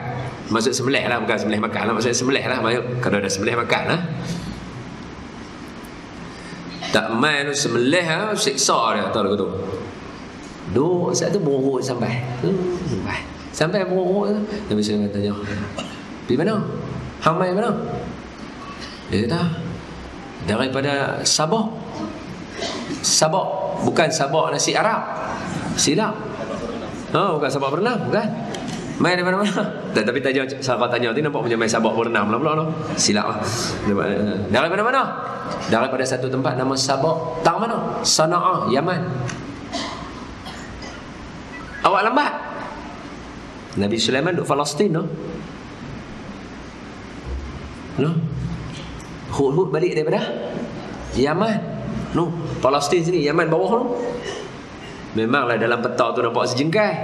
A: Maksud sembelih lah, bukan sembelih makan lah. Maksudnya sembelih lah. Kalau ada sembelih makan lah. Tak main sembelih lah, siksa dia. Tahu tu. Duk saat tu burung sampai. Sampai burung tu. Nabi Sulaiman tanya, pergi mana? Hang main mana? Dia kata, daripada Sabah. Sabah, bukan Sabah nasi Arab. Silap. Bukan Sabah berenang, bukan. Main daripada mana? Tapi sahabat tanya tu nampak macam main Sabah berenang lah pula. Silap lah. Daripada mana? Daripada satu tempat nama Sabah. Tak mana? Sana'ah, Yaman. Awak lambat. Nabi Sulaiman duduk Palestin Hud balik daripada Yaman. No, Palestin sini, Yaman bawah tu. Memanglah dalam peta tu nampak sejengkal.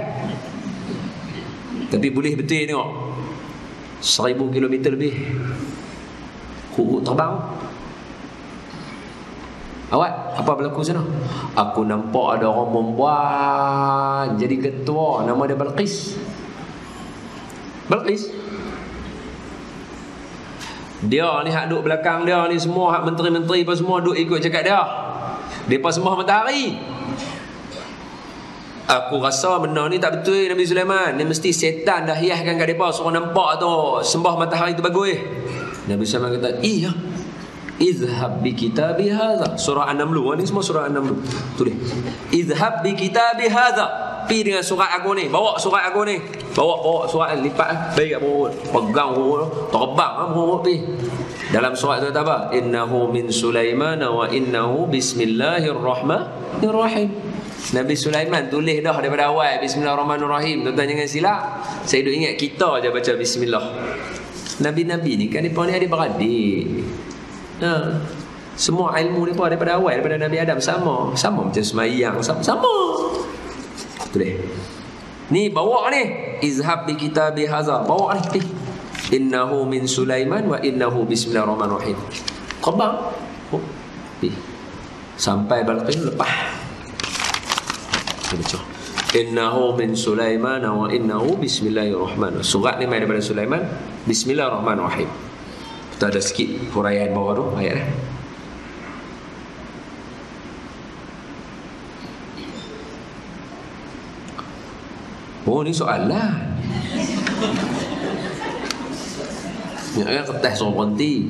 A: Tapi boleh betul tengok. 1000 kilometer lebih. Terbang. Awak, apa berlaku sana? Aku nampak ada orang perempuan jadi ketua, nama dia Balqis. Balqis. Dia ni hak duduk belakang dia ni semua, hak menteri-menteri apa semua duduk ikut cakap dia. Depa sembah matahari. Aku rasa benda ni tak betul Nabi Sulaiman. Ni mesti setan dah hiaskan kat depa suruh nampak tu sembah matahari tu bagus. Nabi Sulaiman kata, "Iya. Izhab bi kitabi hadza." Surah An-Naml ni semua surah An-Naml. Tulis. Izhab bi kitabi hadza. Pi dengan surat aku ni. Bawa surat aku ni. Bawa surat lipat bagi kat perut. Pegang perut, terbang perut pi. Dalam surat tu kata apa? Innahu min Sulaiman wa innahu bismillahirrahmanirrahim. Nabi Sulaiman tulis dah daripada awal bismillahirrahmanirrahim. Tuan-tuan jangan silap. Saya duk ingat kita je baca bismillah. Nabi-nabi ni kan mereka ni adik-beradik. Semua ilmu mereka daripada awal, daripada Nabi Adam sama macam semayang, sama. Tulis. Ni bawa ni. Izhab bi kitabi hadza. Bawa ni. Innahu min Sulaiman wa innahu bismillahirrahmanirrahim. Kebang. Sampai Balqis lepas. Baca. Innahu min Sulaiman wa innahu bismillahirrahmanirrahim. Surat ni mai daripada Sulaiman. Bismillahirrahmanirrahim. Kita ada sikit huraian bawah tu ayat ni. Oh, ni soalan. Ni kan kertas suruh berhenti.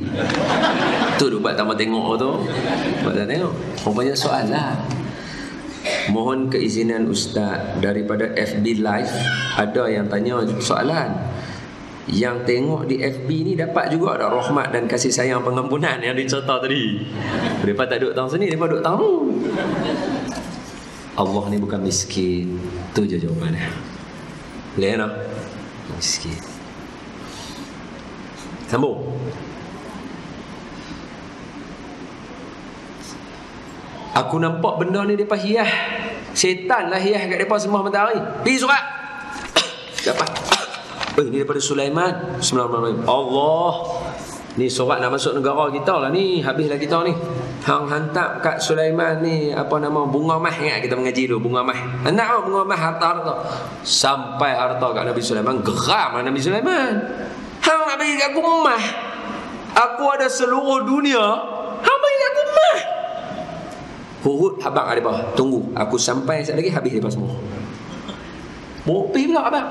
A: Tu duk buat tambah tengok tu. Buat tak tengok. Rupanya soalan. Mohon keizinan Ustaz, daripada FB Live ada yang tanya soalan. Yang tengok di FB ni dapat juga ada rahmat dan kasih sayang pengampunan yang dicerita tadi. Mereka tak duduk tahu sini, mereka duduk tahu. Allah ni bukan miskin. Tu je jawapannya. Boleh tak? Miskin. Sambung. Aku nampak benda ni depa hias. Setan lah hias kat depa sembah matahari. Pergi surat. Dapat. Ni daripada Sulaiman. Bismillahirrahmanirrahim. Allah. Ni surat nak masuk negara kita lah ni. Habislah kita ni. Hang hantar kat Sulaiman ni apa nama bunga mah, ingat kita mengaji dulu bunga mah. Hendak bunga mah harta. Sampai harta kat Nabi Sulaiman, geram Nabi Sulaiman. Hang nak bagi kat aku mah. Aku ada seluruh dunia. Hang bagi kat aku mah. Hurut habaq ada bawah. Tunggu, aku sampai sekejap lagi habis depa semua. Bopi pula abang.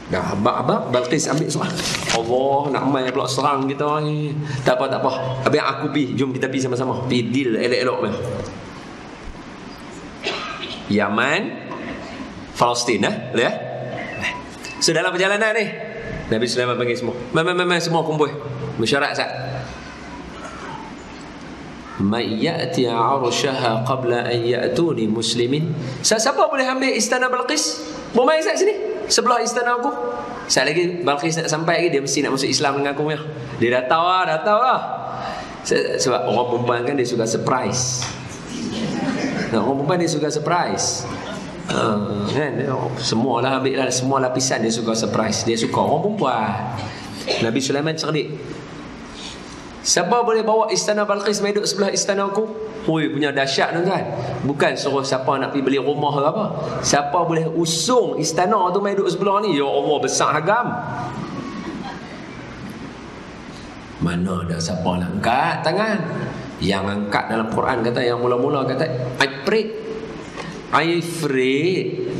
A: Dah abang Balqis ambil surat. Allah nak mai pula serang kita ni. Tak apa. Habis aku pergi, jom kita pergi sama-sama. Pergi deal elok-elok ni. Yaman, Palestin boleh So dalam perjalanan ni Nabi Sulaiman panggil semua. Mai semua kumpul. Mesyuarat sat. May ya'ti 'arsyaha qabla an ya'tuni muslimin. Siapa boleh ambil istana Balqis? Bermain sat sini. Sebelah istana aku. Sekali lagi Balqis nak sampai lagi, dia mesti nak masuk Islam dengan aku punya. Dia dah tahu lah. Sebab orang perempuan kan dia suka surprise. Orang perempuan dia suka surprise. Kan? Semualah ambil lah, semua lapisan dia suka surprise. Dia suka orang perempuan. Nabi Sulaiman cerdik. Siapa boleh bawa istana Balqis mai duduk sebelah istana aku? Oi, punya dahsyat tuan-tuan. Bukan suruh siapa nak pergi beli rumah ke apa. Siapa boleh usung istana tu mai duduk sebelah ni? Ya Allah, besar agam. Mana ada siapa nak angkat tangan? Yang angkat dalam Quran kata, yang mula-mula kata I afraid.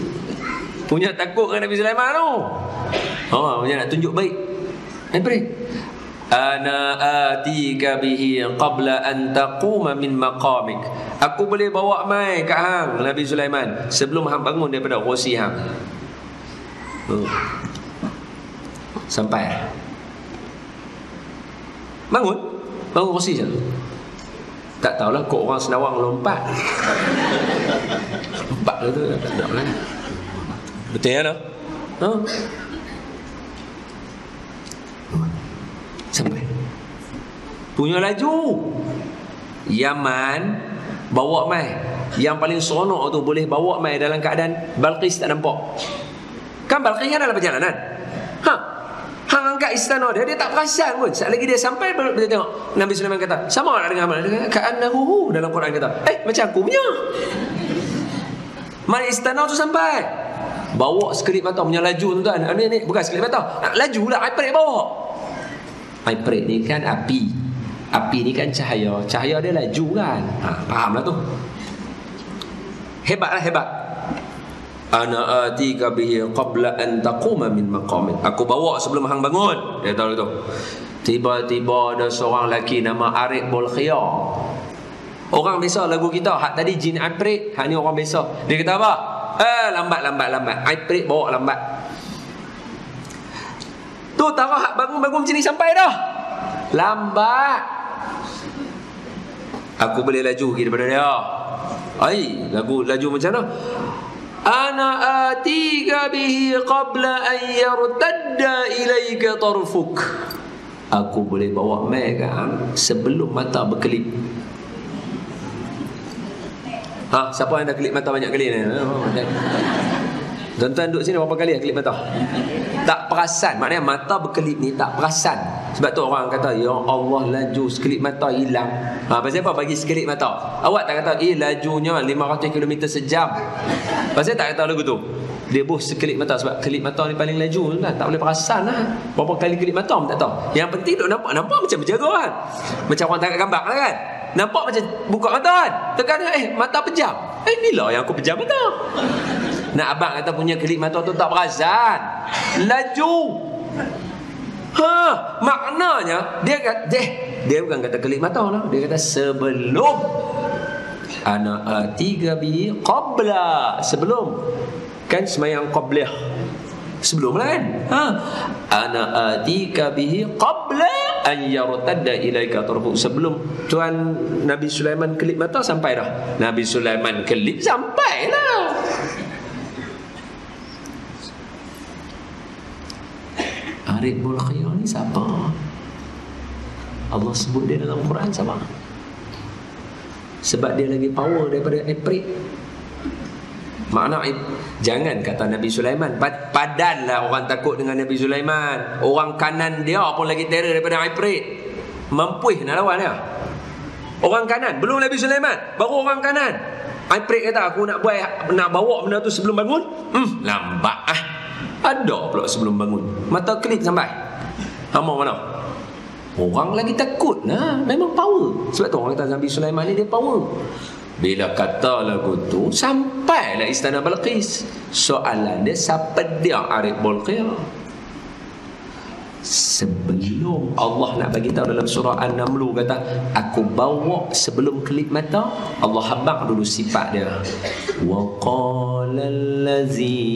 A: Punya takut dengan Nabi Sulaiman tu. Punya nak tunjuk baik. I pray. Ana atika bihi qabla an taquma min maqamik. Aku boleh bawa mai kat hang Nabi Sulaiman sebelum hang bangun daripada kursi hang. Sampai bangun kursi je. Tak tahulah kok orang Senawang lompat. Lompat tu tak nak lah. Betul ya tak? Sampai punya laju Yaman, bawa mai. Yang paling seronok tu boleh bawa mai dalam keadaan Balqis tak nampak. Kan Balqis kan dalam perjalanan. Hang angkat istana dia tak perasan pun. Sekali lagi dia sampai, dia tengok Nabi Sulaiman kata, sama nak dengan amal. Dia kata, ka'annahu, dalam Quran kata, macam aku punya. Mana istana tu sampai, bawa sekelip mata punya laju tu kan. Ni bukan sekelip mata, nak laju lah iPad bawa. iPad ni kan api. Api ni kan cahaya. Cahaya dia laju kan. Faham lah tu. Hebat lah, hebat. Ana atika bihi qabla an taquma min maqamik. Aku bawa sebelum hang bangun. Dia tahu tu. Tiba-tiba ada seorang lelaki nama Arif Bolkhia. Orang biasa lagu kita, hak tadi jin Ifrit, hak ni orang biasa. Dia kata apa? Lambat. Ifrit bawa lambat. Tu tahu hak bangun-bangun macam ni sampai dah. Lambat. Aku boleh laju lagi daripada dia. Laju macam mana? Ana atika bihi qabla an yartadda ilaika tarfuk. Aku boleh bawa mai kan sebelum mata berkelip. Siapa yang dah kelip mata banyak kali ni? Tuan-tuan duduk sini berapa kali dah kelip mata? Tak perasan. Maknanya mata berkelip ni tak perasan. Sebab tu orang kata, ya Allah, laju sekelip mata hilang. Pasal apa bagi sekelip mata? Awak tak kata, lajunya 500 km sejam. Pasal tak kata lagu tu? Dia sekelip mata. Sebab kelip mata ni paling laju kan? Tak boleh perasan lah. Berapa kali kelip mata pun tak tahu. Yang penting duk nampak macam berjaga kan? Macam orang tangkap gambar lah kan? Nampak macam buka mata kan? Tekan mata pejam. Inilah yang aku pejam mata. Nak abang kata punya kelip mata tu tak perasan, laju. Maknanya dia kata dia bukan kata kelip mata lah. Dia kata sebelum ana atika bi qabla, sebelum kan semayang qabliyah sebelum lah kan. Ana atika bihi qabla an yartadda ilaika tarfu. Sebelum Tuan Nabi Sulaiman kelip mata sampai dah. Nabi Sulaiman kelip sampai lah. Arif Bolkhia ni siapa? Allah sebut dia dalam Quran siapa? Sebab dia lagi power daripada Ifrit. Makna jangan kata Nabi Sulaiman, padanlah orang takut dengan Nabi Sulaiman. Orang kanan dia pun lagi terror daripada Ifrit. Mampuih nak lawan dia. Orang kanan, belum Nabi Sulaiman, baru orang kanan. Ifrit kata aku nak bawa benda tu sebelum bangun. Lambat ada pula sebelum bangun. Mata kelip sampai. Hama mana? Orang lagi takut lah. Memang power. Sebab tu orang kata Nabi Sulaiman ni dia power. Bila kata lagu tu, sampailah istana Balqis. Soalan dia, siapa dia Arif Bolkhia? Sebelum Allah nak bagi tahu dalam surah An-Naml kata, aku bawa sebelum kelip mata. Allah habaq dulu sifat dia. Wa qala allazi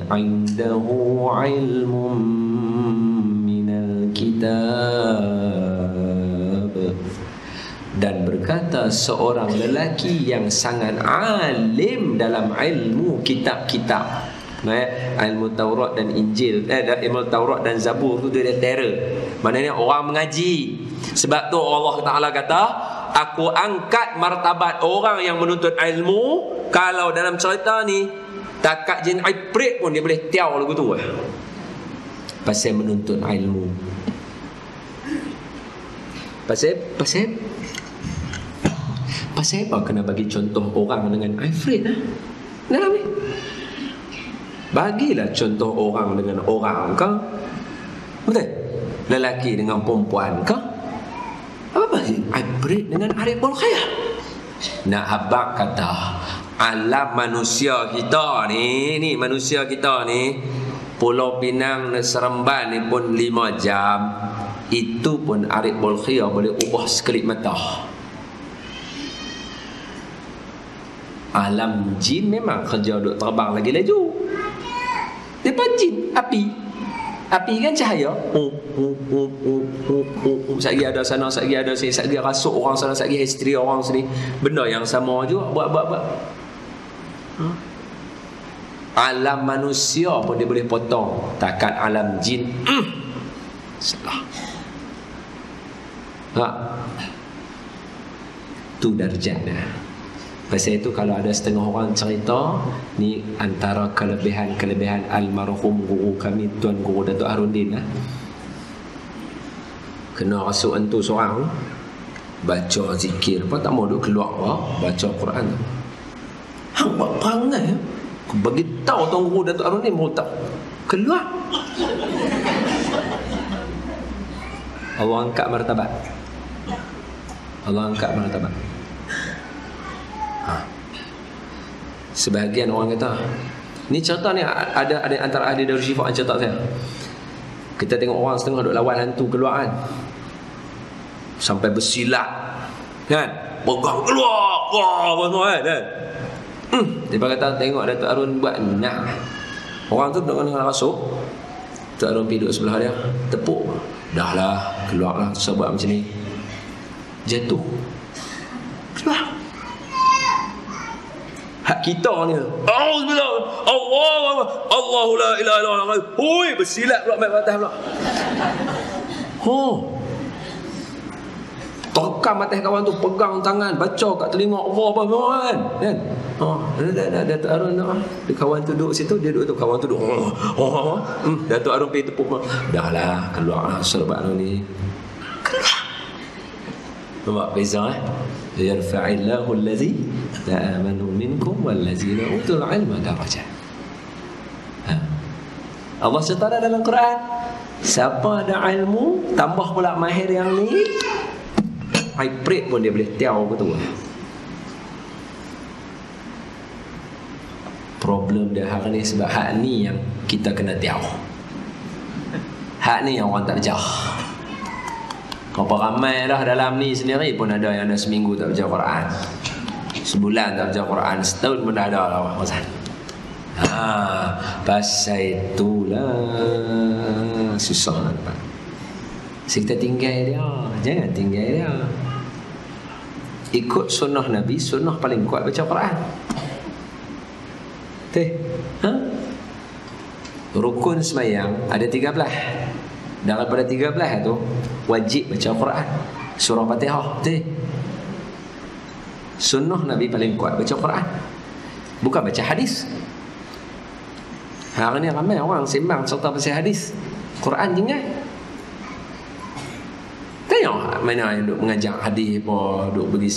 A: indahu ilmun minal kitab. Dan berkata seorang lelaki yang sangat alim dalam ilmu kitab-kitab, ilmu Taurat dan Injil, ilmu Taurat dan Zabur tu dia terror. Maknanya orang mengaji. Sebab tu Allah Ta'ala kata, aku angkat martabat orang yang menuntut ilmu. Kalau dalam cerita ni takat jin Ifrit pun dia boleh tiaw lagu tu pasal menuntut ilmu. Pasal apa kena bagi contoh orang dengan Ifrit dalam ni? Bagilah contoh orang dengan orang ke? Betul? Lelaki dengan perempuan ke? Apa sih Ifrit dengan Arif Bolkhia? Nak habaq kata alam manusia kita ni manusia kita ni, Pulau Pinang dan Seremban ni pun 5 jam. Itu pun Arif Bolkhia boleh ubah sekelip mata. Alam jin memang kerja duk terbang lagi laju. Dia pun jin, api kan cahaya. Sagi ada sana, sagi ada sini, sagi rasuk orang sana, sagi history orang sini. Benda yang sama juga buat. Alam manusia pun dia boleh potong. Takkan alam jin salah. Tu darjatnya. Pasal itu kalau ada setengah orang cerita ni antara kelebihan-kelebihan almarhum guru kami Tuan Guru Datuk Harudin lah. Kena rasuk entu seorang baca zikir apa tak mau duk keluar baca Quran. Hang buat perangai ya. Bagi tahu Tuan Guru Datuk Harudin mau tak keluar. Allah angkat martabat. Allah angkat martabat. Sebahagian orang kata ni cerita ni ada antara ahli Darul Shifa yang cerita saya. Kita tengok orang setengah duk lawan hantu keluar kan, sampai bersilat kan, pegang keluar apa kan. Dia kata tengok Datuk Harun buat nak. Orang tu duk kena rasuk, Datuk Harun pergi duduk sebelah dia, tepuk. Dah lah, keluarlah sebab macam ni. Jatuh. Keluar. Hak kita ni. Auzubillah. Allahu la ilaha illallah. Hui, bersilat pula mai atas pula. Tokam atas kawan tu, pegang tangan, baca kat telinga Allah apa kan. Kan? Datuk Harun nak. Kawan tu duduk situ, dia duduk tu, kawan tu duduk. Datuk Harun pergi tepuk. Dah lah, keluarlah serbat ni. Keluar. Nampak beza yarfa'illahu allazi amanu minkum wallazina utul ilma darajat. Allah cerita dalam Quran, siapa ada ilmu tambah pula mahir yang ni, hybrid pun dia boleh tiaw betul. Problem dia hari ni sebab hak ni yang kita kena tiaw. Hak ni yang orang tak belajar. Berapa ramai dah dalam ni sendiri pun ada yang dah seminggu tak baca Quran, sebulan tak baca Quran, setahun pun dah ada lah orang. Pasal itulah susah nak dapat. Kita tinggal dia, jangan tinggal dia. Ikut sunnah Nabi, sunnah paling kuat baca Quran. Rukun semayang ada 13. Daripada 13 tu wajib baca Quran, surah Fatihah. Sunnah Nabi paling kuat baca Quran, bukan baca hadis. Hari ni ramai orang sembang serta pasal hadis, Quran tinggal. Tengok mana yang duk mengajar hadis apa, duk bagi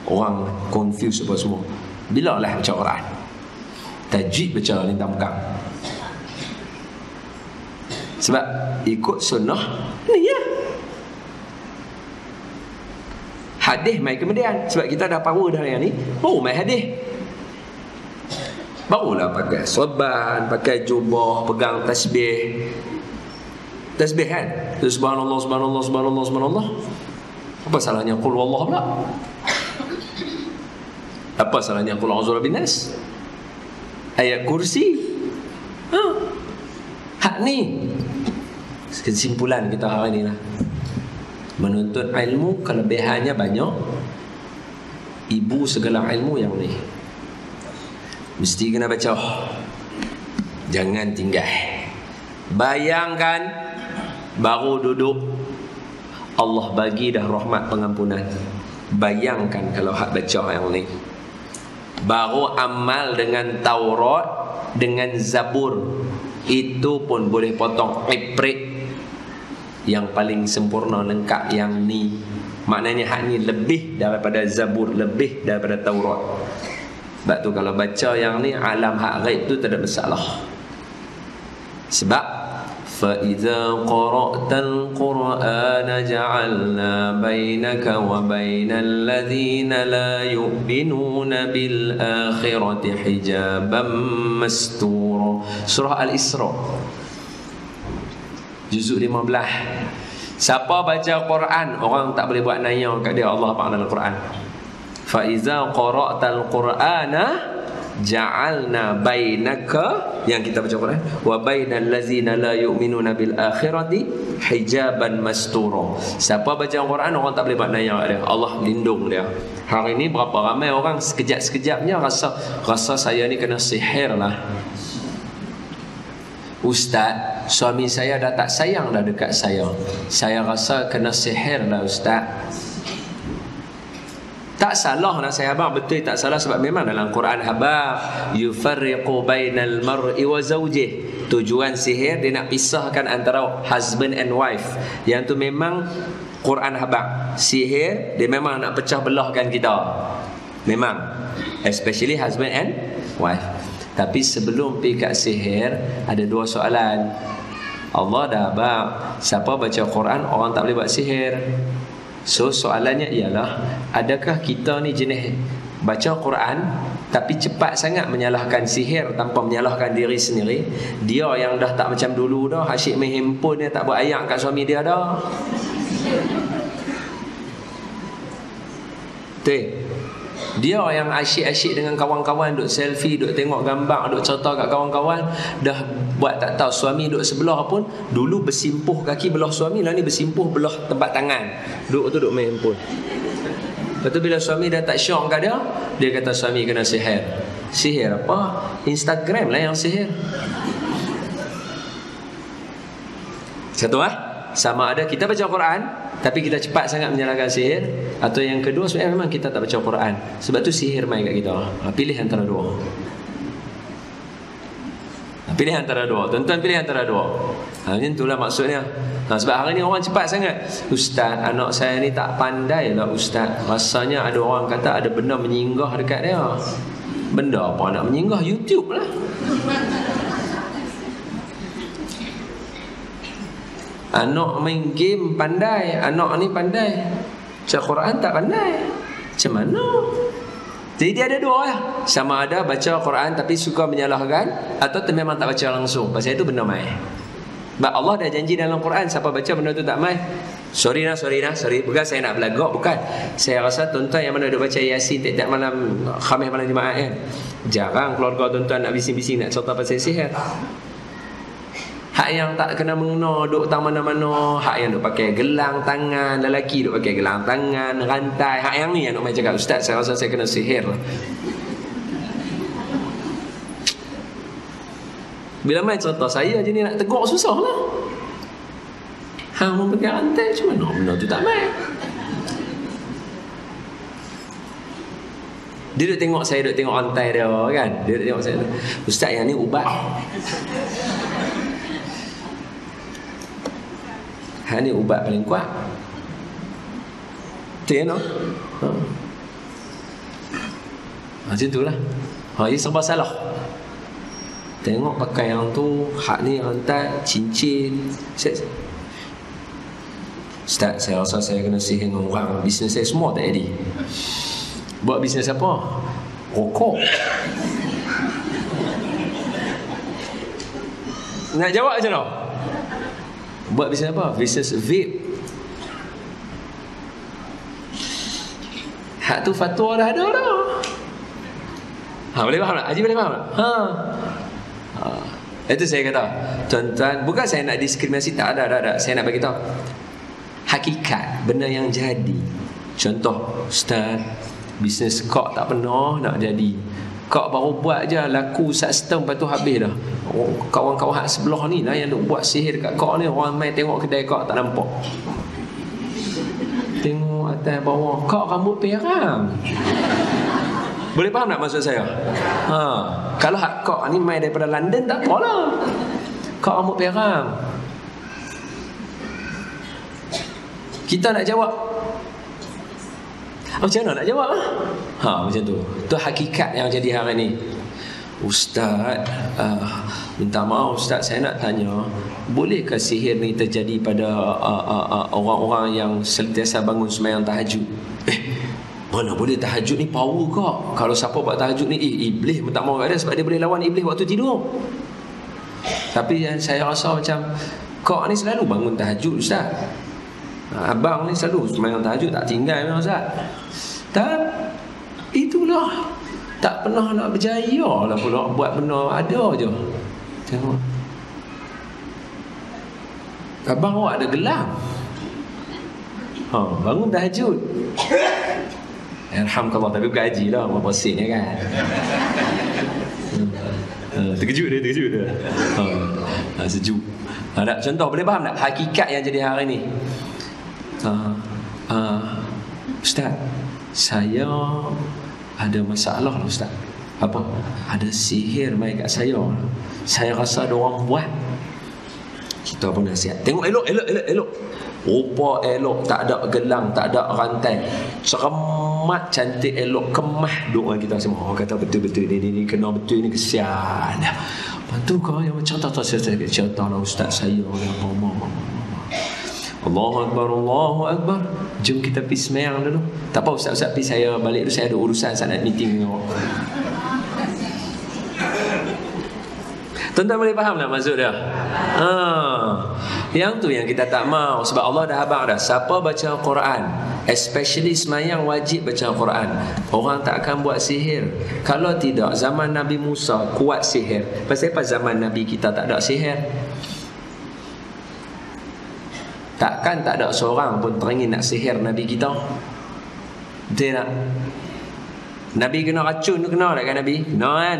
A: orang confuse apa semua. Bila lah baca Quran? Tajwid baca lintang pegang. Sebab ikut sunnah ni ya. Hadis mai kemudian. Sebab kita dah power dah yang ni, mai hadis. Barulah pakai sorban, pakai jubah, pegang tasbih. Tasbih kan? Subhanallah, subhanallah, subhanallah, subhanallah. Apa salahnya qul wallahu pula? Apa salahnya qul a'udzu binnas? Ayat kursi. Hak ni kesimpulan kita hari ni lah. Menuntut ilmu kelebihannya banyak. Ibu segala ilmu yang ni mesti kena baca, jangan tinggal. Bayangkan baru duduk Allah bagi dah rahmat pengampunan. Bayangkan kalau hak baca yang ni, baru amal dengan Taurat, dengan Zabur, itu pun boleh potong ibrit yang paling sempurna lengkap yang ni. Maknanya hak ni lebih daripada Zabur, lebih daripada Taurat. Sebab tu kalau baca yang ni, alam hak ghaib tu tak ada masalah. Sebab fa idza qara'tal qur'ana ja'alna bainaka wa bainal ladzina la yu'minuna bil akhirati hijaban mastura. Surah Al-Isra juzuk 15. Siapa baca Quran, orang tak boleh buat naya kat dia. Allah apa dalam Quran? Fa iza qara'tal qur'ana ja'alna bainaka, yang kita baca Quran, wa bainal ladzina la yu'minuna bil akhirati hijaban mastura. Siapa baca Quran, orang tak boleh buat naya kat dia. Allah lindung dia. Hari ni berapa ramai orang sekejap-sekejapnya rasa saya ni kena sihir lah. Ustaz, suami saya dah tak sayang dah dekat saya. Saya rasa kena sihir lah Ustaz. Tak salah nasihat abang, betul tak salah, sebab memang dalam Quran abang yufarriqu bainal mar'i wa zawjih. Tujuan sihir dia nak pisahkan antara husband and wife. Yang tu memang Quran abang. Sihir dia memang nak pecah belahkan kita. Memang, especially husband and wife. Tapi sebelum pergi kat sihir, ada dua soalan. Allah dah abang, siapa baca Quran orang tak boleh buat sihir. So soalannya ialah, adakah kita ni jenis baca Quran tapi cepat sangat menyalahkan sihir tanpa menyalahkan diri sendiri? Dia yang dah tak macam dulu dah, asyik main handphone dia, tak buat ayat kat suami dia dah. Dia yang asyik-asyik dengan kawan-kawan, duk selfie, duk tengok gambar, duk cerita kat kawan-kawan, dah buat tak tahu suami duk sebelah pun. Dulu bersimpuh kaki belah suami, lah ni bersimpuh belah tempat tangan. Duk tu duk main handphone. Lepas tu bila suami dah tak syok kat dia, dia kata suami kena sihir. Sihir apa? Instagram lah yang sihir. Satu sama ada kita baca Quran tapi kita cepat sangat menyalahkan sihir, atau yang kedua sebenarnya memang kita tak baca Quran, sebab tu sihir main kat kita. Pilih antara dua. Pilih antara dua. Tuan-tuan pilih antara dua. Macam itulah maksudnya. Sebab hari ni orang cepat sangat. Ustaz, anak saya ni tak pandai lah Ustaz. Rasanya ada orang kata ada benda menyinggah dekat dia. Benda apa nak menyinggah? YouTube lah. Anak main game pandai, anak ni pandai, baca Quran tak pandai. Macam mana? Jadi dia ada dua lah. Sama ada baca Quran tapi suka menyalahkan, atau memang tak baca langsung. Pasal itu benda main. Sebab Allah dah janji dalam Quran, siapa baca benda tu tak main. Sorry. Bukan saya nak belagak, bukan. Saya rasa tuan-tuan yang mana duk baca Yasin tiap malam Khamis malam Jumaat kan, jarang keluarga tuan-tuan nak bising-bising nak cerita pasal sihir. Hak yang tak kena mengena duk tang mana-mana, hak yang duk pakai gelang tangan, lelaki duk pakai gelang tangan, rantai, hak yang ni yang duk main cakap, Ustaz saya rasa saya kena sihir lah. Bila main cerita saya je ni nak tegur susah lah. Hang mau pakai rantai macam mana benda tu tak main. Dia duk tengok saya, duk tengok rantai dia kan. Dia duk tengok saya, Ustaz yang ni ubat. Hak ni ubat paling kuat. Betul no? Macam itulah. Ia serba salah. Tengok pakai yang tu, hak ni rantai, cincin. Ustaz, saya rasa saya kena sihir dengan orang. Bisnes saya semua tak jadi. Buat bisnes apa? Rokok. Nak jawab macam mana? Buat bisnes apa? Bisnes vape. Hak tu fatwa dah ada dah. Boleh faham tak? Haji boleh faham tak? Itu saya kata, tuan-tuan, bukan saya nak diskriminasi, tak ada. Saya nak bagi tahu hakikat benda yang jadi. Contoh, Ustaz, bisnes kok tak pernah nak jadi. Kak baru buat je, laku setengah, lepas tu habis dah. Kawan-kawan hak sebelah ni lah yang duk buat sihir kat kak ni. Orang main tengok kedai kak tak nampak. Tengok atas bawah, kak rambut perang. Boleh faham tak maksud saya? Kalau hak kak ni main daripada London tak apalah. Kak rambut perang. Kita nak jawab, macam mana nak jawab? Macam tu. Tu hakikat yang jadi hari ni. Ustaz, minta maaf Ustaz, saya nak tanya, bolehkah sihir ni terjadi pada orang-orang yang sentiasa bangun sembahyang tahajud? Mana boleh, tahajud ni power kak. Kalau siapa buat tahajud ni, iblis minta maaf kat dia, sebab dia boleh lawan iblis waktu tidur. Tapi yang saya rasa macam, kak ni selalu bangun tahajud Ustaz. Abang ni selalu sembahyang tahajud, tak tinggal memang Ustaz. Tak, itulah, tak pernah nak berjaya lah pula buat benda, ada je. Tengok, abang awak ada gelang, bangun tahajud. Alhamdulillah, tapi bukan haji lah, berapa sen ya kan. Terkejut dia. Sejuk. Tak, contoh boleh faham tak hakikat yang jadi hari ni? Ustaz, saya ada masalah lah Ustaz. Apa? Ada sihir mai kat saya. Saya rasa ada orang buat. Kita pun nasihat. Tengok elok. Rupa elok, tak ada gelang, tak ada rantai. Cermat, cantik, elok, kemah doa kita semua. Orang kata betul-betul ni kena betul ni, kesian. Lepas tu kau yang cerita lah Ustaz saya apa. Allahu Akbar. Jom kita pergi semayang dulu. Tak apa Ustaz pergi, saya balik dulu, saya ada urusan, saya nak meeting dengan awak. Tuan-tuan boleh faham tak maksud dia? Yang tu yang kita tak mau. Sebab Allah dah habaq dah, siapa baca Quran, especially semayang, wajib baca Quran. Orang tak akan buat sihir. Kalau tidak, zaman Nabi Musa kuat sihir. Pasal apa zaman Nabi kita tak ada sihir? Takkan tak ada seorang pun teringin nak sihir Nabi kita. Betul tak? Nabi kena racun tu, kena tak kan Nabi? Kena kan?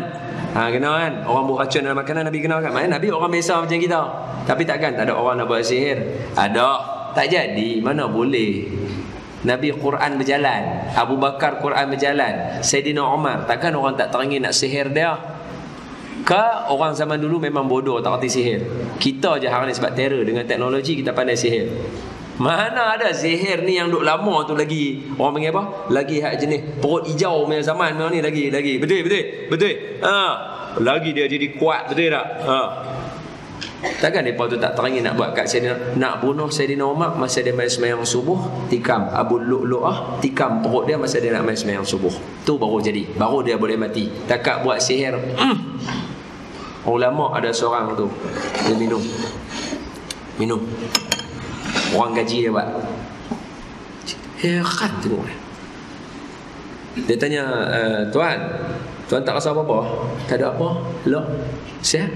A: Kena kan? Orang buat racun dalam makanan Nabi kena kan? Maksudnya Nabi orang biasa macam kita. Tapi takkan tak ada orang nak buat sihir? Ada. Tak jadi. Mana boleh. Nabi Quran berjalan, Abu Bakar Quran berjalan, Sayyidina Umar. Takkan orang tak teringin nak sihir dia? Ke orang zaman dulu memang bodoh, tak erti sihir? Kita je hari ni sebab terror dengan teknologi kita pandai sihir. Mana ada sihir ni yang duk lama tu lagi. Orang panggil apa? Lagi hak jenis perut hijau punya zaman ni lagi. Betul. Lagi dia jadi kuat, betul tak? Takkan mereka tu tak teringin nak buat kat Sayyidina, nak bunuh Sayyidina Umar masa dia main semayang subuh, tikam Abu Lu'lu'ah, tikam perut dia masa dia nak main semayang subuh. Tu baru jadi, baru dia boleh mati. Takkan buat sihir. Ulama ada seorang tu, dia minum. Orang gaji dia buat. Heran tengok. Dia tanya, tuan tak rasa apa-apa? Tak ada apa? Loh, sihat?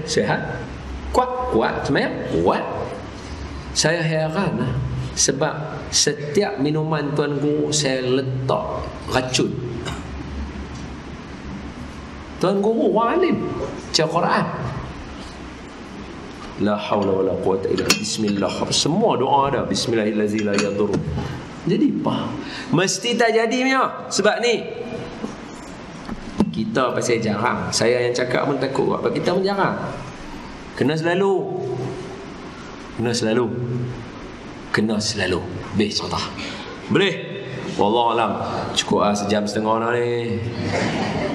A: Kuat semayang? Kuat. Saya heran lah. Sebab setiap minuman tuan guru saya letak racun. Tuan guru orang alim, baca Quran. La haula wala quwata illa bismillah. Semua doa ada bismillahirrahmanirrahim la yadur. Jadi apa? Mesti tak jadi punya. Sebab ni kita pasal jarang. Saya yang cakap pun takut sebab kita pun jarang. Kena selalu. Beh contoh. Boleh? Wallahualam. Cukup sejam setengah dah ni.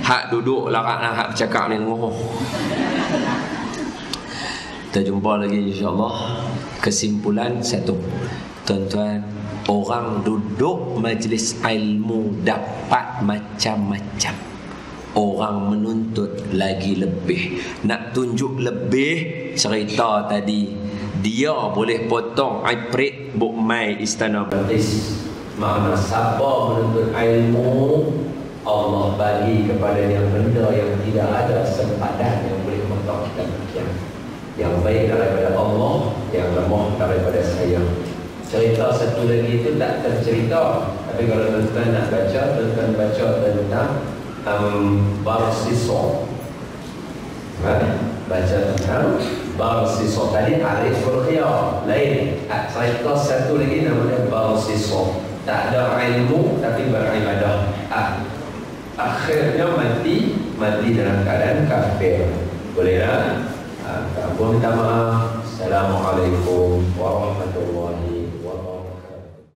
A: Hak duduk larat nak hak bercakap ni ngoh. Kita jumpa lagi insya-Allah. Kesimpulan satu. Tuan-tuan, orang duduk majlis ilmu dapat macam-macam. Orang menuntut lagi lebih. Nak tunjuk lebih, cerita tadi, dia boleh potong Ifrit buk mai istana Balqis. Makna siapa menuntut ilmu, Allah bagi kepada yang benda yang tidak ada sempadan yang boleh potong kita demikian. Yang baik daripada Allah, yang lemah daripada saya. Cerita satu lagi itu tak tercerita. Tapi kalau tuan-tuan nak baca, tuan-tuan baca tentang Barsiso. Baca tentang Barsiso. Tadi Arif Burkhiyah lain. Cerita satu lagi namanya Barsiso. Tak ada ilmu tapi beribadah. Akhirnya mati dalam keadaan kafir. Boleh tak? Minta maaf. Assalamualaikum warahmatullahi